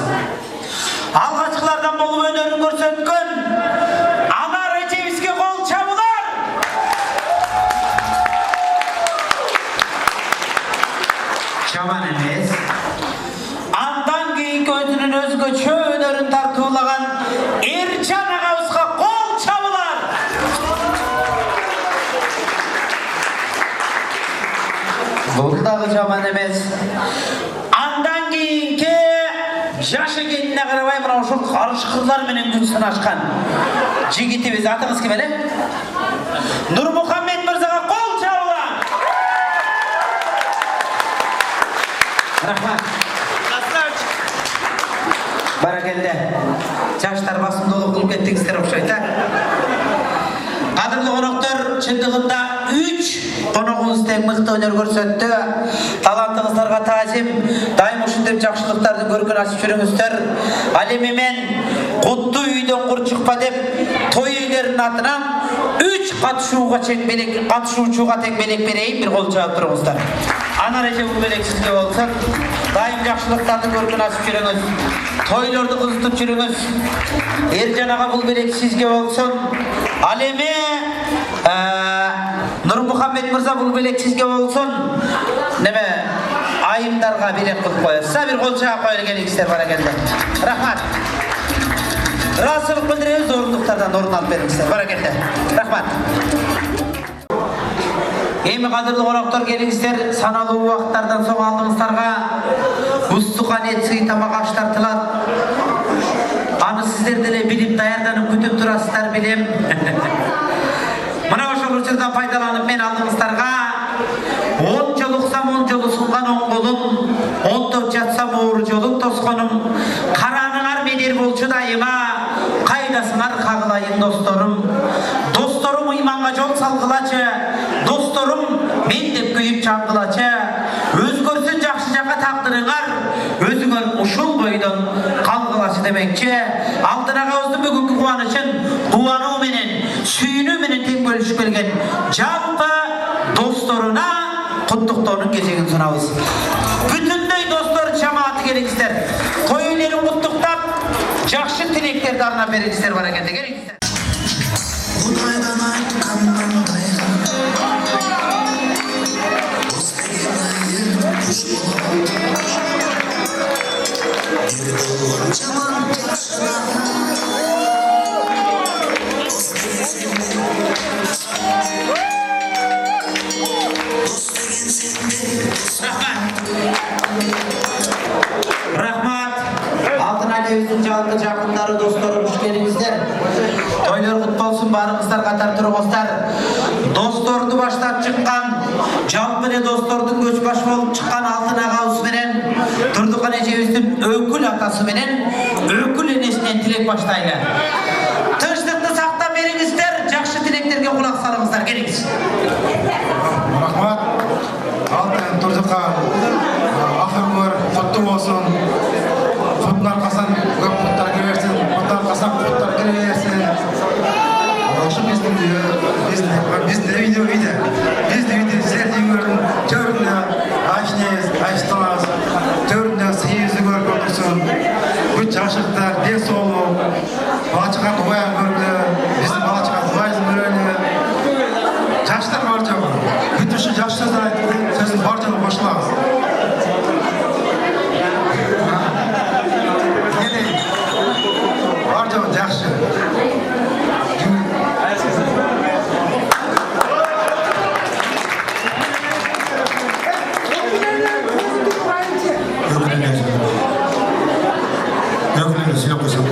Алгачкылардан болуп өнөрүн көрсөткөн Анар эжебизге кол чабуулар. Жаман эмес. Андан кийинки өзүнүн өзгөчө өнөрүн тартуулаган Эрчан агабызга кол чабуулар. Бул дагы жаман эмес. Андан кийинки жаш экенине карабай мына ушул карыш кызлар менен күч сынашкан жигитибиз, атыңыз ким эле? Нурмухаммед мырзага кол чабуулар. Рахмат. Баракелде. Жаштар басымдуулук кылып кеттиңиздер окшойт, Кадырлуу коноктор, чындыгында 3 коногубуз тең мыкты өнөр көрсөттү. Талантыңыздарга таазим. Дайым ушундай жакшылыктарды көргөн ачып жүрүңүздөр. Ал эми мен куттуу үйдөн кур чыкпа деп той үйлеринин атынан 3 катышуучуга тең белек берейин, бир кол чаап туруңуздар. Ана реже бұл белек сізге болсын. Дайым жақшылықтарды көрген асып жүріңіз. Тойларды қызытып жүріңіз. Ержан аға бұл белек сізге болсын. Алеме Нұрмұхаммед Мырза бұл белек сізге болсын. Неме айымдарға белек қылып қойыз. Сабир қолшаға қойылы келіңіздер бар екенде. Рахмат. Расылық білдіреміз, орындықтардан орын алып беріңіздер бар екенде. Рахмат. Эми кадырлы қонақтар келіңіздер, саналы уақыттардан соң алдыңыздарға Мұстуқан етсіз тамақ аш тартылады. Аны сіздер деле біліп даярданып күтіп тұрасыздар білем. Мына ошол учурдан пайдаланып мен алдыңыздарға 10 жол ұқсам 10 жол ұсынған оң қолым, 10 топ жатсам оғыр жолын тосқаным, қараныңар медер болчу дайыма, қайдасыңар қағылайын досторым. Досторым иманға жол салғылачы, досторым мен деп күйіп чаңғылачы, өзгөрсін жақшы жаққа тақдырыңар, өзіңөр ұшыл бойдан қалғылачы демекші. Алтынаға өздің бүгінгі қуанышын, қуану менен, сүйіну менен тең бөлішіп келген жалпы досторына құттықтаудың кезегін сұрауыз. Бүтіндей достор жамааты келіңіздер. Той үйлерін құттықтап, жақсы тілектерді арнап беріңіздер бар екенде келіңіздер. Құдайдан айтқаннан тайған дос деген әйел күш болады. Ер болған жаман жақшыдан дос деген сендер. Рахмат. Алтын әлеміздің жалынды жақындары, достары, күш келіңіздер. Тойлар құт болсын, барыңыздар, қатар тұрыңыздар. Досторды баштап шыққан, жалпы достордың көшбаш болып шыққан Алтын ағауыз менен, Тұрдықан ежеміздің өкіл атасы менен, өкіл енесінен тілек баштайлы. Тыныштықты сақтап беріңіздер, жақсы тілектерге құлақ салыңыздар, келіңіз. Рахмат. Алтын Тұрдықан ақырғыр құтты болсын. Құттың арқасын көп құттар келерсін, құттың арқасын құттар келерсін. Ошы біздің видео виде. Біздің видео сіздердің көрдің, төрінде ашнез, аштыңыз, төрінде сейізі көріп отырсын. Күт жашықтар, дес олу, балачыған оян көрді, біздің балачыған ояйызын көреді. Жаштар бар жағы. Бүтіші жаштардан айтты, сөзін бар жағы қошылағыз. Бар жағы жақшы. Ökülünü silip koysun.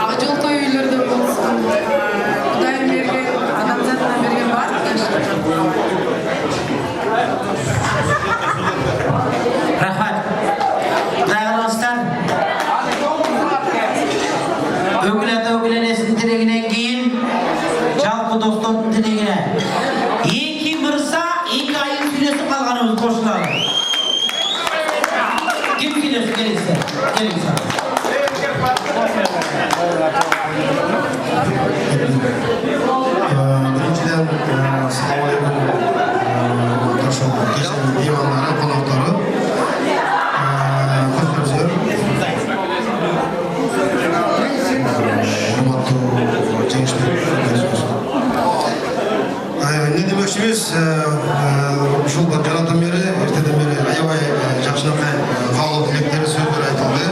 Ақжол той үйлерді болсын, Құдайым берген, адамзатынан берген бар. Рахмат. Құдайғылыңыздар. Өкілеті өкіленесінің тілегінен кейін, жалпы достардың тілегіне. Екі мырза, екі айын күйлесіп қалғанымыз қосылады. Кім күйлесіп келіңіздер? Келіңіздер. Біріншіден, салам алейкум, кешен меймандары, қонақтары. Көрдіңіздер. Құрметті жеңіштер. Не демекшіміз, ушул жанатан бері, ертеден бері аябай жақшынақай қалу тілектері сөздер айтылды.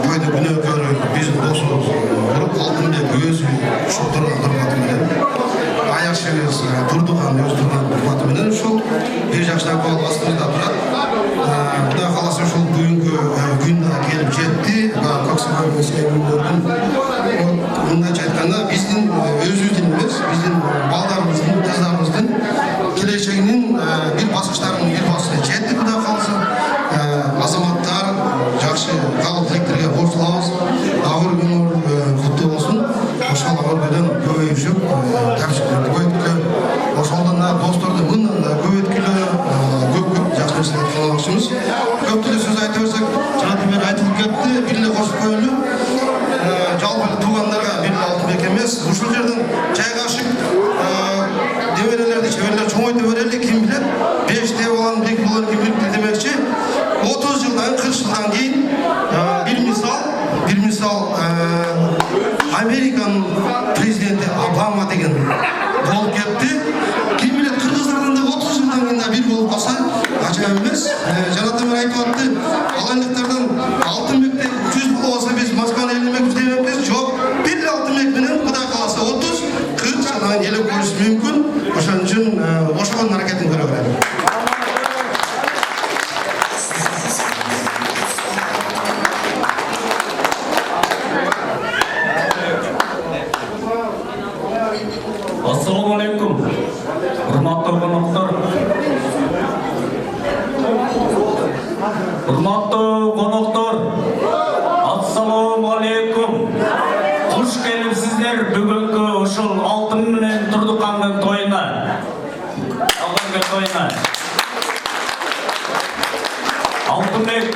Тойды күні көрі біздің досымыз ұрып Алтынбек өзі шоқтырған тұрғатыменен аяқшыңыз Тұрдыған өз тұрған тұрғатыменен шол бір жақшына қол астымызда тұрады. Құдай қаласы шол бүгінгі күн келіп жетті. Көксіман өскен күндердің мұндайша айтқанда біздің өзіміздің емес, біздің балдарымыздың, қыздарымыздың келешегінің бір басқыштарының бір басына жетті. Құдай қаласы азаматтар жақсы қалып тілектерге қосыламыз. Ауыр күн құтты болсын. Ошал ауыр күннен көбейіп жүріп, тәпсіздерді көйткілі. Ошалдан достарды сайын 40 жылдан кейін bir misal Amerika'nın prezidenti Obama деген болып кетті. Kim bilir Kırgızlardan da 30 жылдан кейін bir болып қалса acayip емес. Жанат мен айтып атты, алайындықтардан алтын мектеп 100 болса біз Москваны елемекпіз демекпіз. Жоқ, bir алтын мектеппенен Құдай қаласа 30-40 жылдан елі көрісі мүмкін. Ошон үчүн ошоның харакетін көрө берем. Ассалаумалейкум. Урматтуу коноктор. Ассалаумалейкум. Куш келипсиздер бүгүнкү ушул алтын менен Турдукандын тоюна. Алтынбек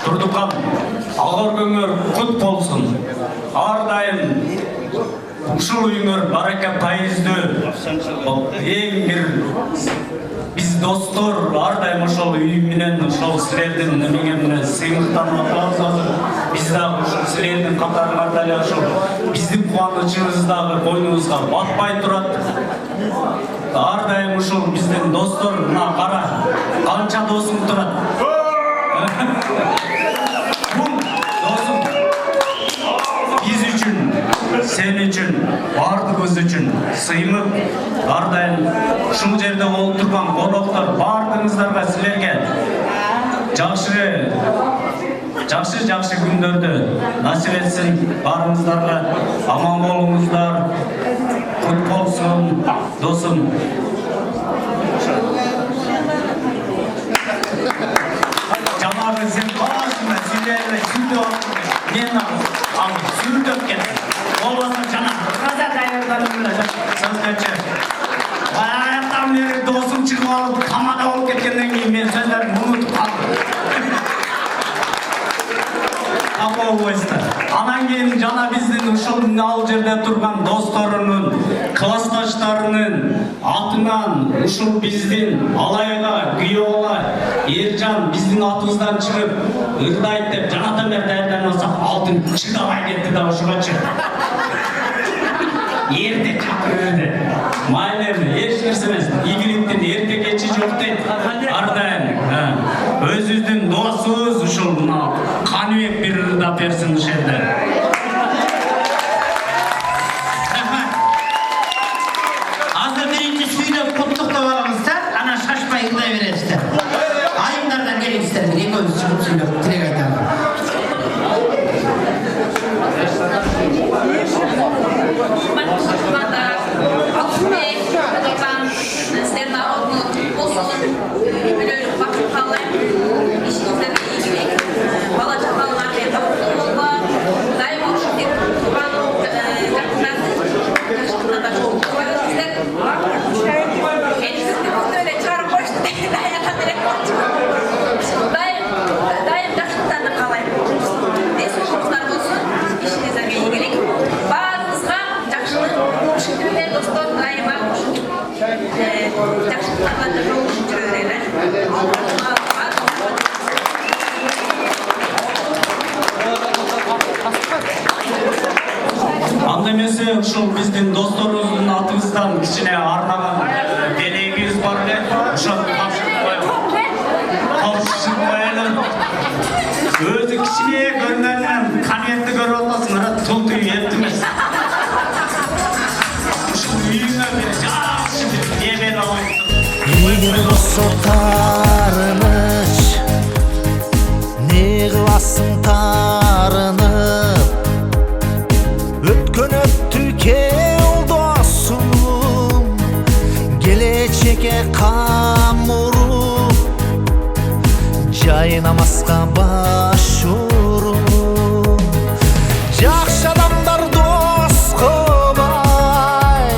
Турдукан, агар-көңөр кут болсун. Ар дайым ушул үйүңөр барака пайыздуу. Эң бир биз достор ар дайым ошол үй менен ошол силердин эмеге менен сыймыктанып атабыз азыр. Биз дагы ушул силердин катарыңарда эле ошол биздин кубанычыбыз дагы койнубузга батпай турат. Ар дайым ушул биздин достор, мына кара канча досуң турат. Бул досуң биз үчүн, сен үчүн, бардыгыбыз үчүн сыймык. Ар дайым ушул жерде болуп турган коноктор бардыгыңыздарга силерге жакшы күндөрдү насип этсин. Барыңыздарга аман болуңуздар. Кут болсун досум. Жанагы сен каласың, силерге сүйлөп мен ал сүйлөп кеттим. Болбосо жана каза даярданып эле сөзгөчө. Баягыдан бери досум чыгып алып камада болуп кеткенден кийин мен сөздөрүмдү унутуп калдым. Анан кийин жана биздин ушул ал жерде турган досторунун, классташтарынын атынан ушул биздин Алайга, Күйөөга, Эржан биздин атыбыздан чыгып ырдайт деп жанатан бери даярданып алтын чыдабай кетти да ошогочу. Эрте чакырды. Майлы эч нерсе эмес. Игиликтин эрте кечи жок дейт. Ар дайым өзүбүздүн досубуз ушул мына Каныбек бир ырдап берсин ушул жерде. Азыр биринчи сүйлөп куттуктап алыңыздар, анан шашпай ырдай бересиздер. Айымдардан келиңиздер, экөөбүз чыгып сүйлөп тилек айталы. Алтынбек, Турдукан, сіздердің ауылыңыз құтты болсын. Үйлеріңіз бақыт қалайым. Ешіңіздерге игілік. Бала шағалармен бақытты болуға. Дайым ошын деп туғаным жақындасын. Жақшылықта да жол қойыңыздар. Мен сізді болды өле шығарып қойшын. Дайыған керек болшы. Дайым жақшылықтарды қалайым. Денсаулығыңыздар болсын. Ешіңіздерге игілік. Барыңызға жақшылық. Ушинде достор дайыма жақшылықтарда жол үшін жүре берелер. Анда эмесе ушул биздин досторубуздун атыбыздан кичине арнаган белегибиз бар эле. Ошо капшырып коелу. Өзү кичине көргөнүнөн камерди көрүп атасың, ара тултуй эптим эмес. Егер достарыныш не кыласың тарынып, өткөн өттү кел досум, келечекке кам уруп, жайнамаска баш уруп. Жакшы адамдар дос кылбай,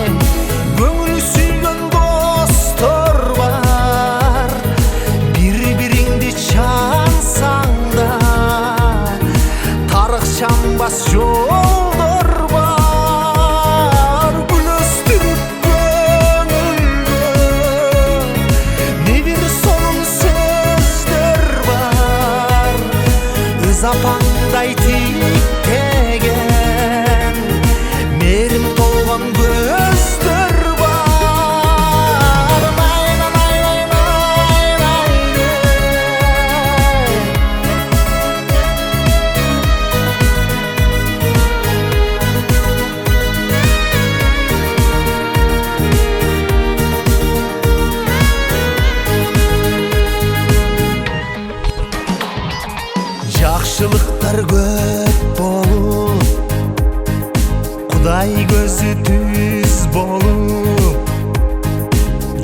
көңүл сүйгөн достор бар. Бири-бириңди чансаң да, тарыкчанбас жолдор бар. Гүл өстүрүп көңүлгө не бир сонун сөздөр бар. запаңдай титтеген мейірім толған көздер бар. Жақшылықтар көп болып, Құдай көзі түз болып,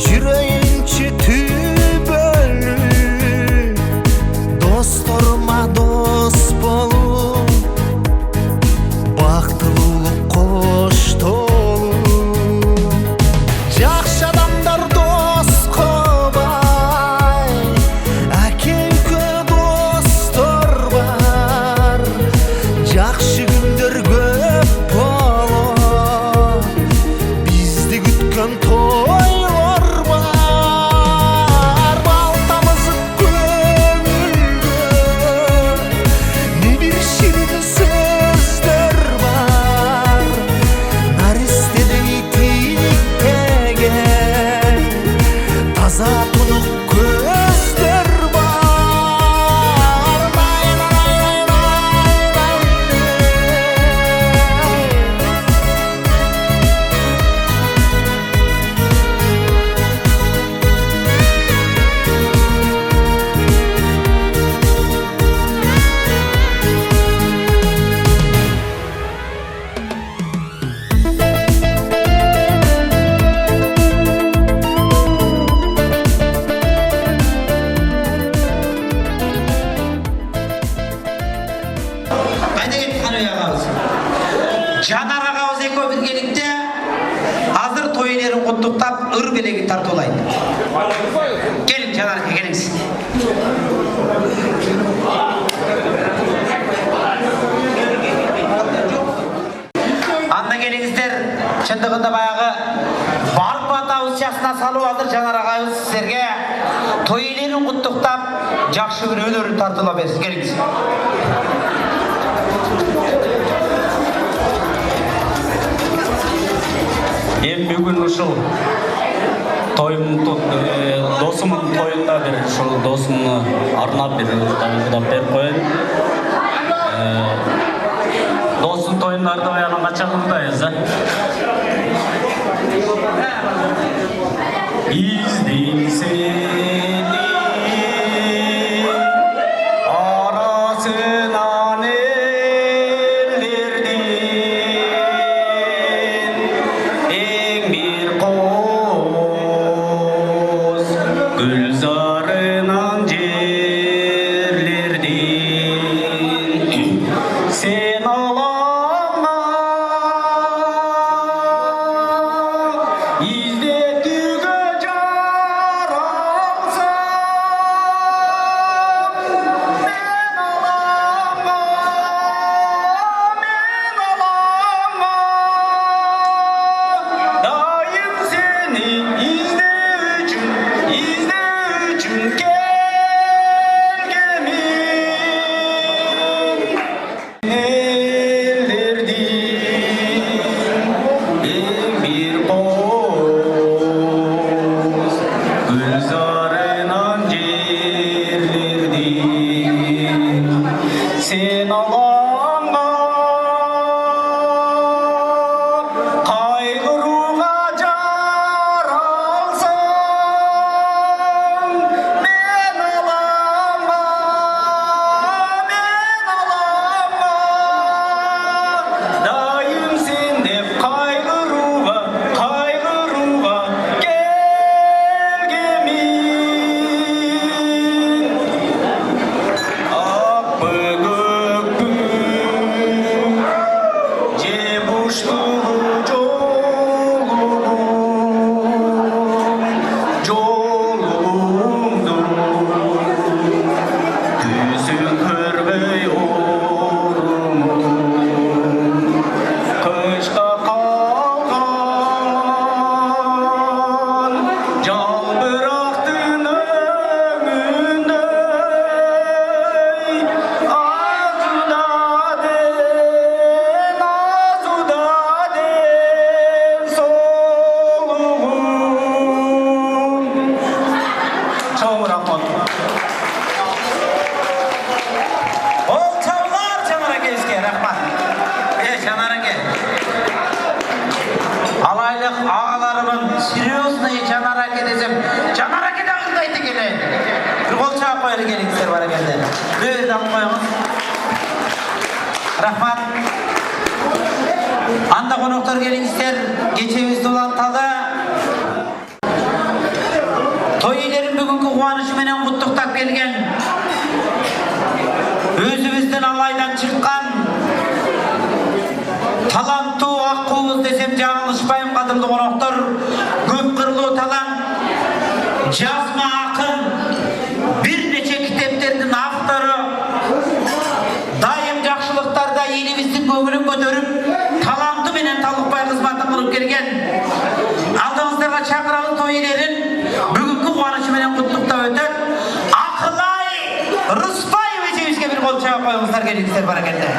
жүрейінші түбөлі, досторыма дос болып, бақтылылық қоштолу. Жақшы адамдар дос қобай, әке-үке достор бар. Жақшы күндер көп болып, бізді күткен тойлар бар. Балтамызы көңілге не бір шірін сөздер бар. Нәрестедей титтеген таза тұнық көздер бар. Қайда кетті Қаныбек ағамыз? Жанар ағамыз екеуі келгенде азыр той иелерін құттықтап ыр белегін тартулайды. Келin Жанар әке, келіңіз. Анда келіңіздер, шындығында баяғы барып батауыз жасына салу азыр Жанар ағамыз сіздерге той иелерін құттықтап жақсы бір өнерін тартыла берсін. Келіңіз. Мен бүгін ушул досымның тойында бір ушул досымны арнап бір таңдап беріп қояйын. Досым тойындарды баяғыға чакырдайбыз, Издейм сени арасынан элдердин эң бир коз гүлзарынан жерлердин сен алаңа издетүүгө Sen alanga kaygıruğa jaralsam men alanga daim sen dep kaygıruğa gelgemin ak bögök Рахмат. Анда қонақтар келіңіздер. Кечебізді уланталы. Той иелерін бүгінгі қуанышы менен құттықтап келген. Өзіміздің алайдан шыққан таланту аққуыз десем жаңылышпайым қадірлі қонақтар. Көп қырлы талант, жазма ақын, бірнеше кітептердің авторы, дайым жақшылықтарда еліміздің көңілін көтеріп, таланты менен талықпай қызматын қылып келген. Алдыңыздарға шақыралы той иелерін бүгінгі қуанышы менен құттықтап өтіп, Ақылай Рысбаев ежемізге бір қол шағып қойыңыздар, келіңіздер баракелді.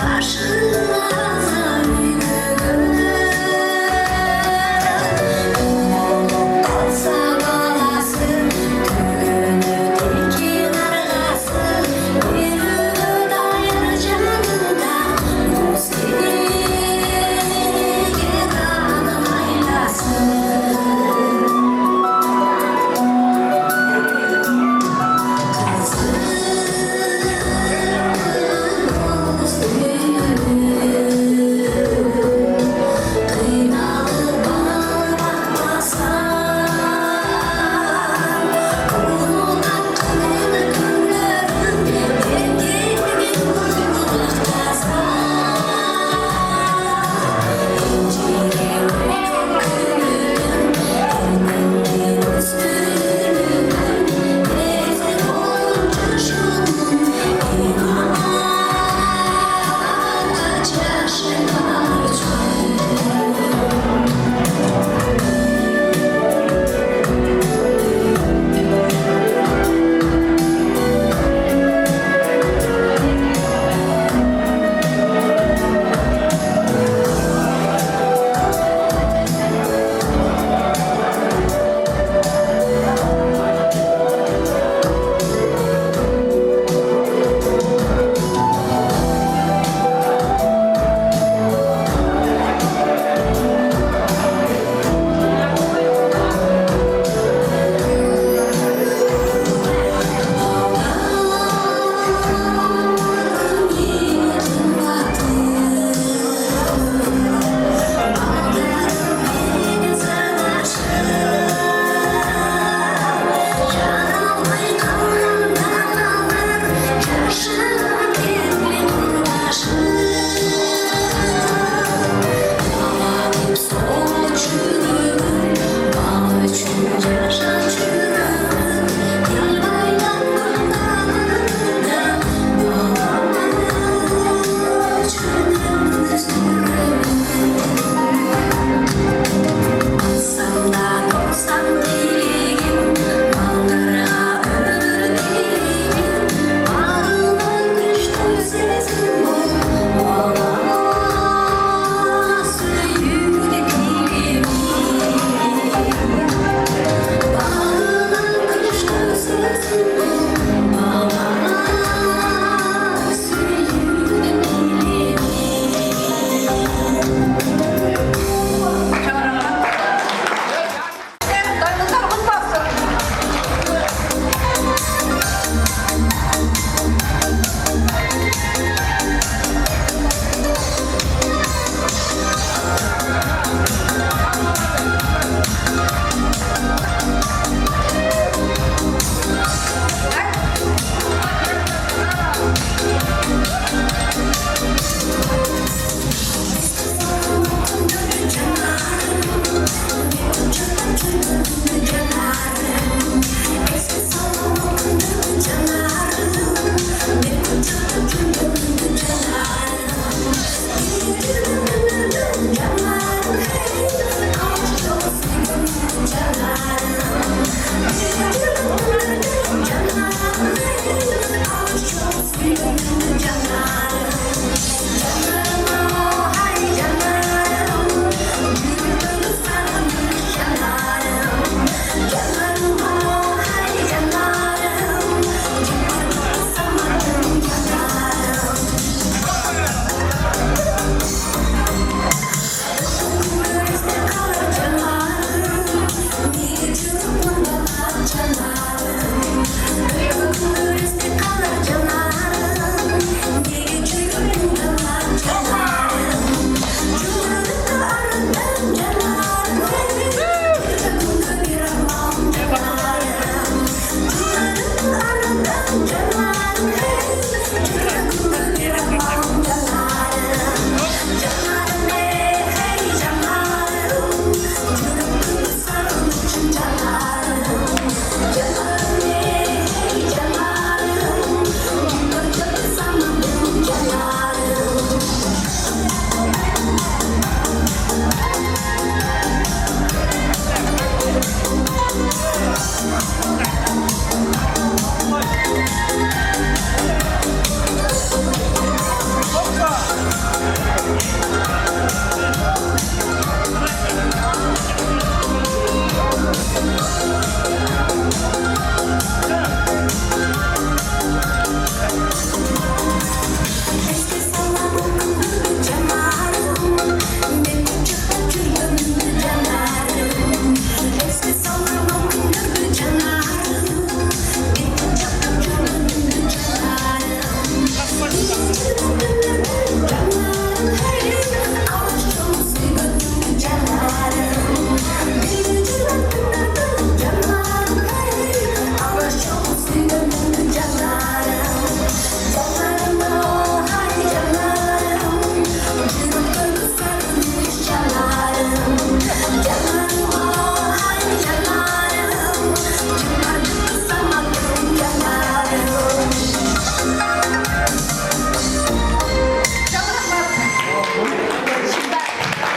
Başına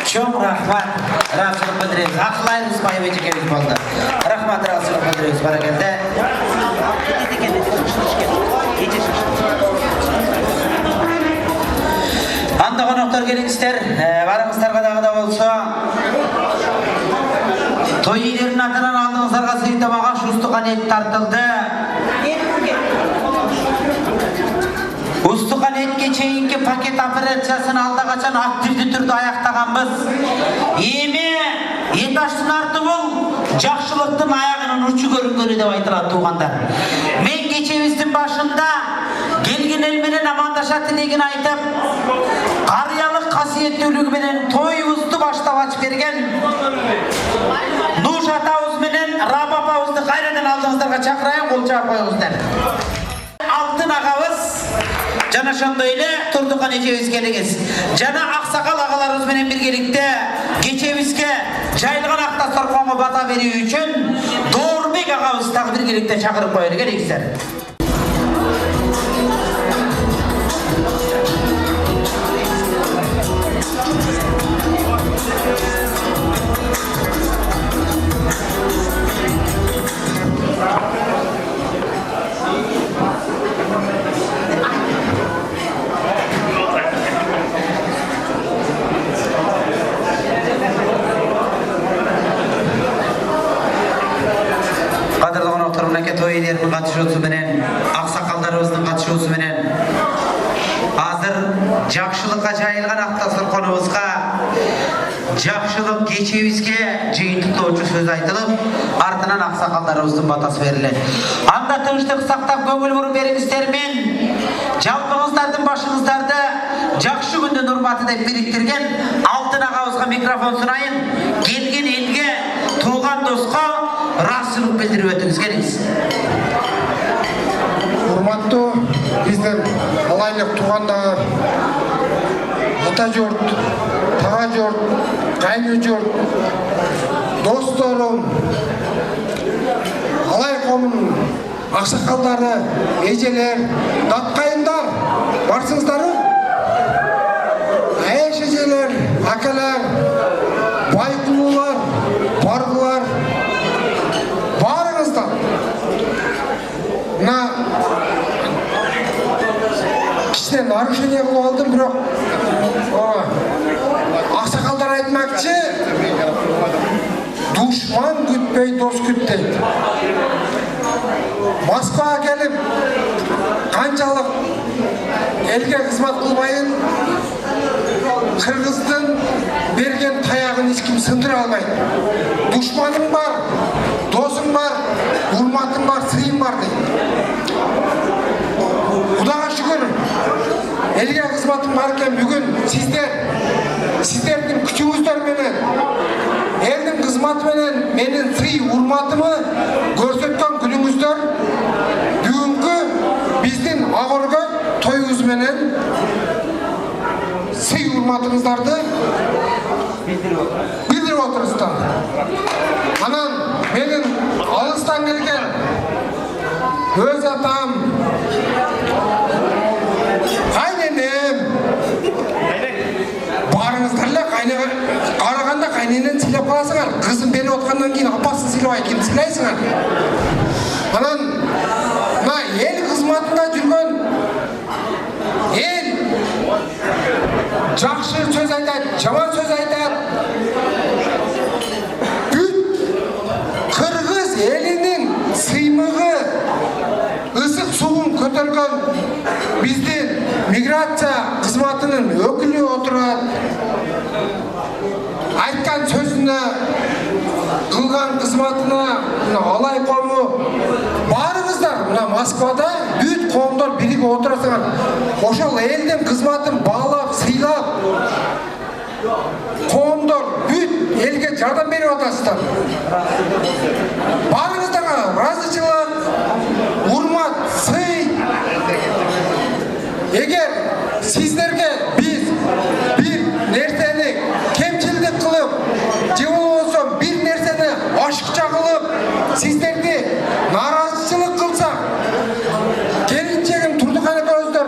Чоң рахмат. Рахмат білдіреміз. Ақылайымыз байып ежекеміз болды. Рахмат, рахмат білдіреміз. Баракелді. Анда қонақтар келіңіздер. Барыңыздарға да болса. Той иелерінің атынан алдыңыздарға сыйынтамаға ұстықан ет тартылды. Ұстықан етке чейінгі пакет операциясын алдағачан активді түрді аяқтағанбыз. Еме, ет аштың арты бұл, жақшылықтың аяғының ұчы көрінгені деп айтылады туғандар. Мен кечеміздің башында келген елменен амандаша тілеген айтып, қариялық қасиеттілігіменен тойымызды баштап ач берген Нуш атауыз менен Раб апауызды қайрадан алдыңыздарға шақырайын, қол жағып қойыңыздар. Алтын ағабыз жана шондойлы Турдукан эжебиз келиңиз. Жана аксакал агаларыбыз менен биргеликте кечебизге жайылган ак дасторконго бата берүү үчүн Доорбек агабыз дагы биргеликте чакырып коелу. Келиңиздер. Той иелерінің қатысуысы менен, ақсақалдарыбыздың қатысуысы менен азыр жақшылыққа жайылған ақ дастарқоныбызға жақшылық кечебизге жыйынтыктоочу сөз айтылып, артынан ақсақалдарыбыздың батасы берилет. Анда тынчтык сактап көңүл буруп бериңиздер. Мен жалпыңыздардын башыңыздарды жакшы күндүн урматы деп бириктирген Алтын агабызга микрофон сунайын. Келген элге, тууган доско расылык билдирип өтүңүз. Келиңиз. Урматтуу биздин алайлык туугандар, ата журт, тага журт, кайны журт, досторум, алай комун аксакалдары, эжелер, даттайындар, барсыңыздарбы? Айш эжелер, акалар, байкулуулар, баргылар, барыңыздар. Мына кичине нарушение кылып алдым, бирок аксакалдар айтмакчы, душман күтпөй дос күт дейт. Москвага келип канчалык элге кызмат кылбайын, кыргыздын берген таягын эч ким сындыра албайт. Душманың бар, досуң бар, урматың бар, сыйың бар дейт. Кудайга шүгүр, элге кызматым бар экен. Бүгүн сиздердин күчүңүздөр менен, элдин кызматы менен менин сый урматымы көрсөткөн күнүңүздөр бүгүнкү биздин Агорго тоюбуз менен сый урматыңыздарды билдирип отурсуздар. Анан менин алыстан келген өз атам, кайненем, барыңыздар эле, караганда кайненен сыйлап каласыңар. Кызын берип аткандан кийин апасын сыйлабай ким сыйлайсыңар? Анан мына эл кызматында жүргөн эл жакшы сөз айтат, жаман сөз айтат. Бүт кыргыз элинин сыймыгы, ысык суун көтөргөн биздин миграция кызматынын өкүлү отурат. Айткан сөзүнө, кылган кызматына алай кому барыңыздар. Мына Москвада бүт коомдор биригип отурасыңар. Ошол элдин кызматын баалап, сыйлап, коомдор бүт элге жардам берип атасыздар. Барыңыздарга ыраазычылык, урмат, сый. Эгер сиздерге биз бир нерсени кемчилдик кылып, же болбосо бир нерсени ашыкча кылып, сиздерди нааразычылык кылсак, келинчегим Турдукан экөөбүздөр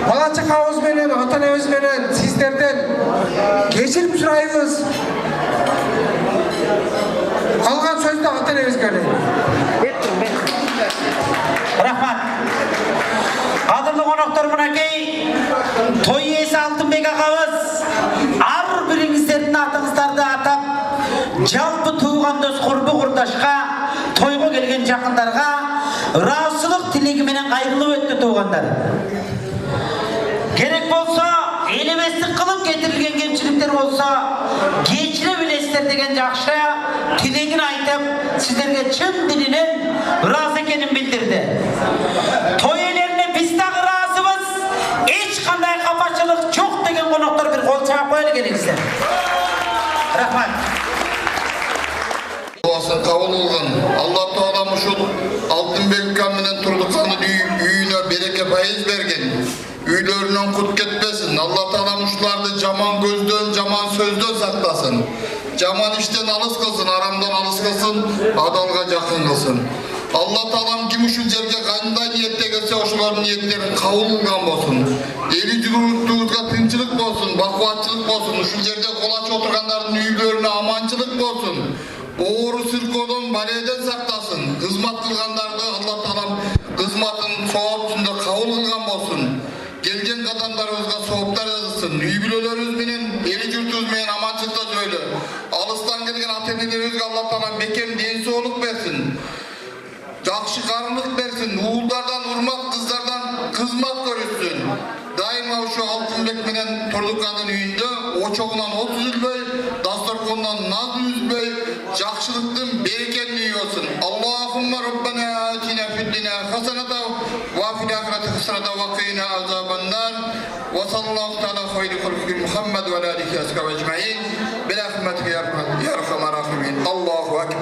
бала чакабыз менен, ата энебиз менен сиздерден кечирим сурайбыз. Калган сөздү ата энебизге берейин. Рахмат. Кадырлуу коноктор, мынакей той ээси Алтынбек агабыз ар бириңиздердин атыңыздарды атап, жалпы туугандос курбу курдашка, тойго келген жакындарга ыраазычылык тилеги менен кайрылып өттү туугандар. Керек болсо, элеместик кылып кетирилген кемчиликтер болсо, кечире билесиздер деген жакшы тилегин айтып, сиздерге чын дилинен ыраазы экенин билдирди. Той ээлерине биз дагы ыраазыбыз. Эч кандай капачылык жок деген коноктор бир кол чаап коелу келиңиздер. Рахмат. Дуасын кабыл кылган Алла Таалам ушул Алтынбек менен Турдукхандын үйүнө береке пайыз берген. Үйлөрүнөн кут кетпесин. Алла Таалам ушуларды жаман көздөн, жаман сөздөн сактасын. Жаман иштен алыс кылсын, арамдан алыс кылсын, адалга жакын кылсын. Алла Таалам ким ушул жерге кандай ниетте келсе, ошолордун ниеттерин кабыл кылган болсун. Эли журтубузга тынчылык болсун, бакубатчылык болсун. Ушул жерде кол ачып отургандардын үйлөрүнө аманчылык болсун. Оору сыркоодон, баледен сактасын. Кызмат кылгандарды Алла Таалам кызматын сооп үстүндө кабыл кылган болсун. Келген кадамдарыбызга сооптар жазылсын. Үй бүлөлөрүбүз менен, эли журтубуз менен аманчылыкта жүрөлү. Алыстан келген ата энелерибизге Алла Таалам бекем ден соолук берсин. Жакшы карындык берсин. Уулдардан урмат, кыздардан кызмат көрүшсүн. Дайыма ушу Алтынбек менен Турдукхандын үйүндө очогунан от үзүлбөй, дасторкондон наз үзбөй, жакшылыктын берекени үй болсун. Аллахумма Rabbana atina fid dunya hasanatan wa fil akhirati hasanatan wa qina azabannar. Wa sallallahu ta'ala khayri khalqi Muhammad wa alihi ashabihi ajma'in. Bi rahmatika ya arhamar rahimin. Allahu akbar.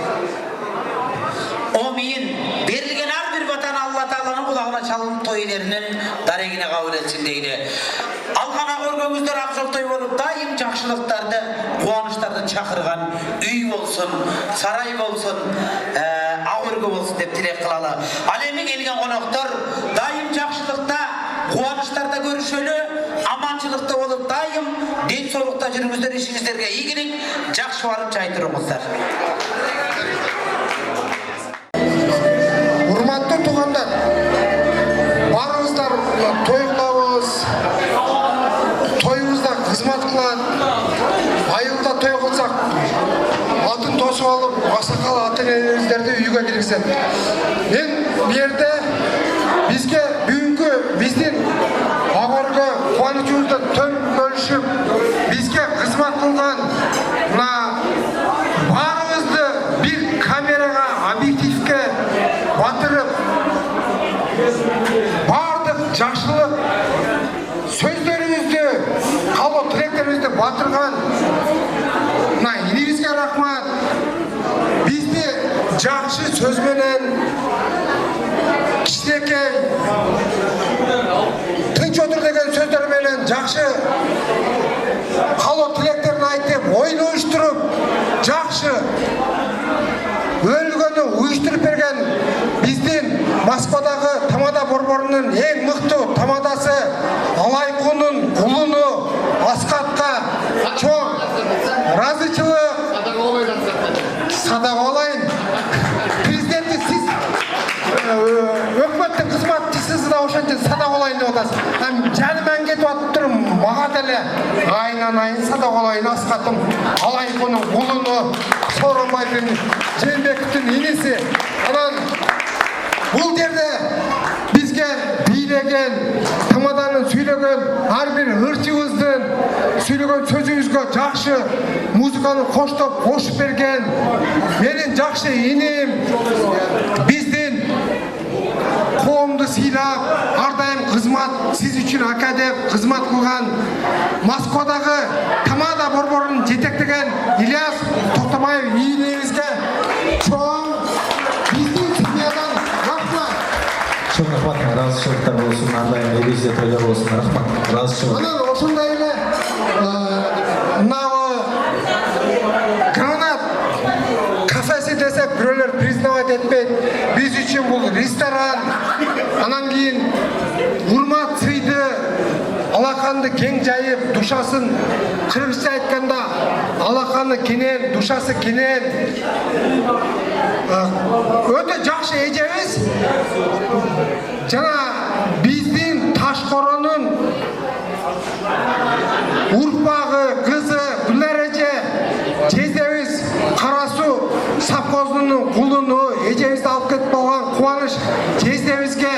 Amin. Berilgen her bir vatan Allah Taala'nın kulağına çalınıp toy ellerinin daregine kabul etsin deydi. Algana görgöңүздөр akşam toy olup daim jakşılıktardı, kuvanıştardı çakırgan, üy bolsun, saray bolsun, ağırgı bolsun dep tilek kılalı. Alemi gelgen konoktor daim jakşılıkta, kuvanıştarda görüşölü, amançılıkta olup daim den soolukta жүрүңүздөр, işinizlerge ийгилик, жакшы барып жайтырыңыздар. Урматтуу туугандар, барыңыздар той кылабыз, тоюбузда кызмат кылат, айылда той кылсак атын тосуп алып, аксакал ата энелерибиздерди үйгө киргизет. Мен бу жерде бизге бүгүнкү биздин агыркы кубанычыбызды төн бөлүшүп, бизге кызмат кылган баарыбызды бир камерага, объективге батырып, бардык жакшылык сөздөрүбүздү, калоо тилектерибизди батырган инибизге рахмат. Бизди жакшы сөз менен, кичинекей тынч отур деген сөздөр менен жакшы калоо тилектерин айтып, оюн уюштуруп, жакшы өлгөнү уюштуруп берген биздин Москвадагы тамада борборунун эң мыктуу тамадасы Алайкунун кулуну Аскатка чоң ыраазычылык садагалайын. Президенти, сиз өкмөттүн кызматчысысыз да ошентип садагалайын деп атасыз. Жаныман кетип атыптыр, мага деле айынан айын садагалайын Аскатым, Алайкунун кулуну, Сооронбайдын Жээнбековдун иниси. Анан бул жерде бизге бийлеген, тамаданын сүйлөгөн ар бир ырчыбыздын сүйлөгөн сөзүбүзгө жакшы музыканы коштоп кошуп берген менин жакшы иним, биздин коомду сыйлап, ар дайым кызмат, сиз үчүн ака деп кызмат кылган Москвадагы тамада борборун жетектеген Ильяс Токтомаев инибизге чоң биздин семьядан рахмат. Чоң рахмат, ыраазычылыктар болсун, ар дайым элибизде тойлор болсун, рахмат, ыраазычылык. Анан ошондой эле мынабы Гранат кафеси десек бирөөлөр признавать этпейт. Биз үчүн бул ресторан, анан кийин урмат сыйды, алакан алақанды кең жайып, душасын кыргызча айтканда алақаны кенен, душасы кенен. Өтө жакшы эжебиз. Жана биздин Ташкоронун урпагы, кызы Гүлнар эже жездебиз Карасу совхозунун кулуну эжебизди алып кетип калган кубаныч жездебизге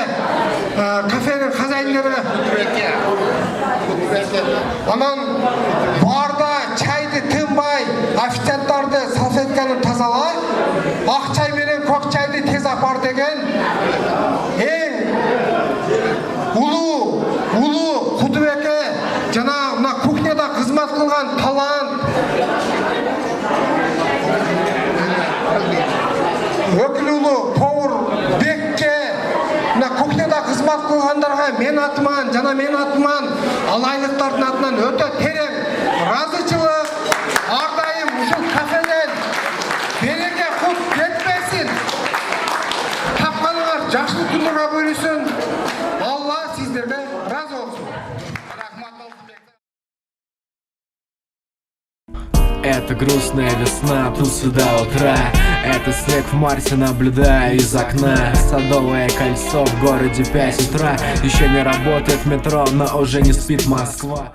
кафенин хозяиндери анан баарда чайды тынбай, официанттарды салфетканы тазала, ак чай менен көк чайды тез апар деген эң улуу Кудубеке жана мына кухняда кызмат кылган талант өкүлүлүү повар Бекке мына кухняда кызмат кылгандарга мен атыман жана мен атыман алайлыктардын атынан өтө терең ыраазычылык. Ар дайым ушул кафеден береке кут кетпесин. Тапканыңар жакшылык күндөргө бөлүсүн. Алла сиздерге ыраазы болсун. Это грустная весна, тусы до утра. Это снег в марте, наблюдаю из окна. Садовое кольцо в городе 5 утра. Еще не работает метро, но уже не спит Москва.